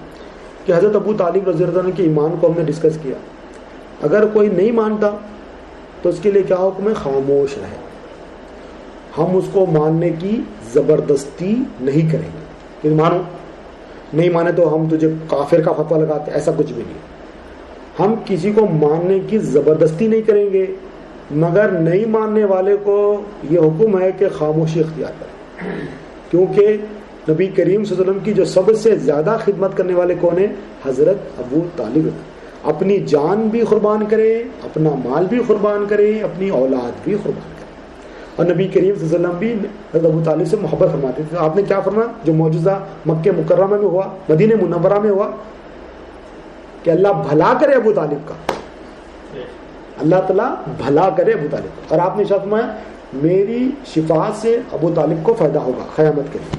کہ حضرت ابو طالب رضی اللہ عنہ کے ایمان کو ہم نے ڈسکس کیا۔ اگر کوئی نہیں مانتا تو اس کے لیے کیا حکم ہے؟ خاموش رہے، ہم اس کو ماننے کی زبردستی نہیں کریں گے کہ مانو، نہیں مانے تو ہم تجھے کافر کا فتویٰ لگاتے، ایسا کچھ بھی نہیں۔ ہم کسی کو ماننے کی زبردستی نہیں کریں گے، مگر نہیں ماننے والے کو یہ حکم ہے کہ خاموشی اختیار کریں، کیونکہ نبی کریم صلی اللہ علیہ وسلم کی جو سب سے زیادہ خدمت کرنے والے کون ہیں؟ حضرت ابو طالب۔ اپنی جان بھی قربان کرے، اپنا مال بھی قربان کرے، اپنی اولاد بھی قربان کرے، اور نبی کریم صلی اللہ علیہ وسلم بھی حضرت ابو طالب سے محبت فرماتے تھے۔ آپ نے کیا فرمایا؟ جو معجزہ مکہ مکرمہ میں ہوا، مدینہ منورہ میں ہوا، کہ اللہ بھلا کرے ابو طالب کا، اللہ تعالیٰ بھلا کرے ابو طالب کا۔ اور آپ نے ارشاد فرمایا میری شفاعت سے ابو طالب کو فائدہ ہوگا قیامت کے دن،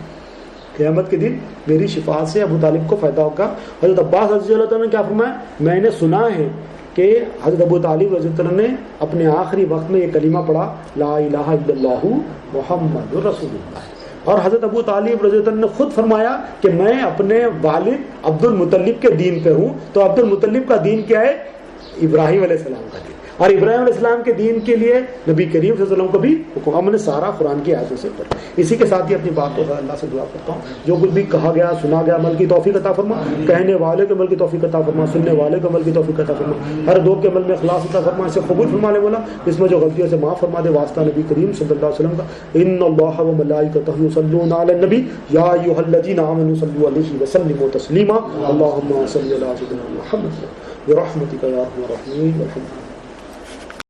قیامت کے دن میری شفاعت سے ابو طالب کو فائدہ ہوگا۔ حضرت عباس رضی اللہ تعالیٰ نے کیا فرمایا؟ میں نے سنا ہے کہ حضرت ابو طالب رضی اللہ عنہ نے اپنے آخری وقت میں یہ کلمہ پڑھا، لا الہ الا اللہ محمد رسول اللہ۔ اور حضرت ابو طالب رضی اللہ عنہ نے خود فرمایا کہ میں اپنے والد عبد المطلب کے دین پہ ہوں۔ تو عبد المطلب کا دین کیا ہے؟ ابراہیم علیہ السلام کا دین، اور ابراہیم علیہ السلام کے دین کے لیے نبی کریم صلی اللہ علیہ وسلم کو بھی حکم۔ ہم نے سارا قرآن کی آیتوں سے پڑھا۔ اسی کے ساتھ ہی اپنی بات کو اللہ سے دعا کرتا ہوں، جو کچھ بھی کہا گیا سنا گیا عمل کی توفیق عطا فرما، کہنے والے کے عمل کی توفیق عطا فرما، سننے والے کے عمل کی توفیق عطا فرما، ہر دو کے عمل میں اخلاص عطا فرما، اسے قبول فرمانے والا، اس میں جو غلطیوں سے معاف فرما دے، واسطہ نبی کریم صلی اللہ علیہ وسلم کا۔ ان اللہ و ملائکتہ یصلون علی النبی یا ایھا الذین آمنوا صلوا علیہ وسلموا تسلیما اللهم صل علی سیدنا محمد برحمتک یا ارحم الراحمین والحمد للہ۔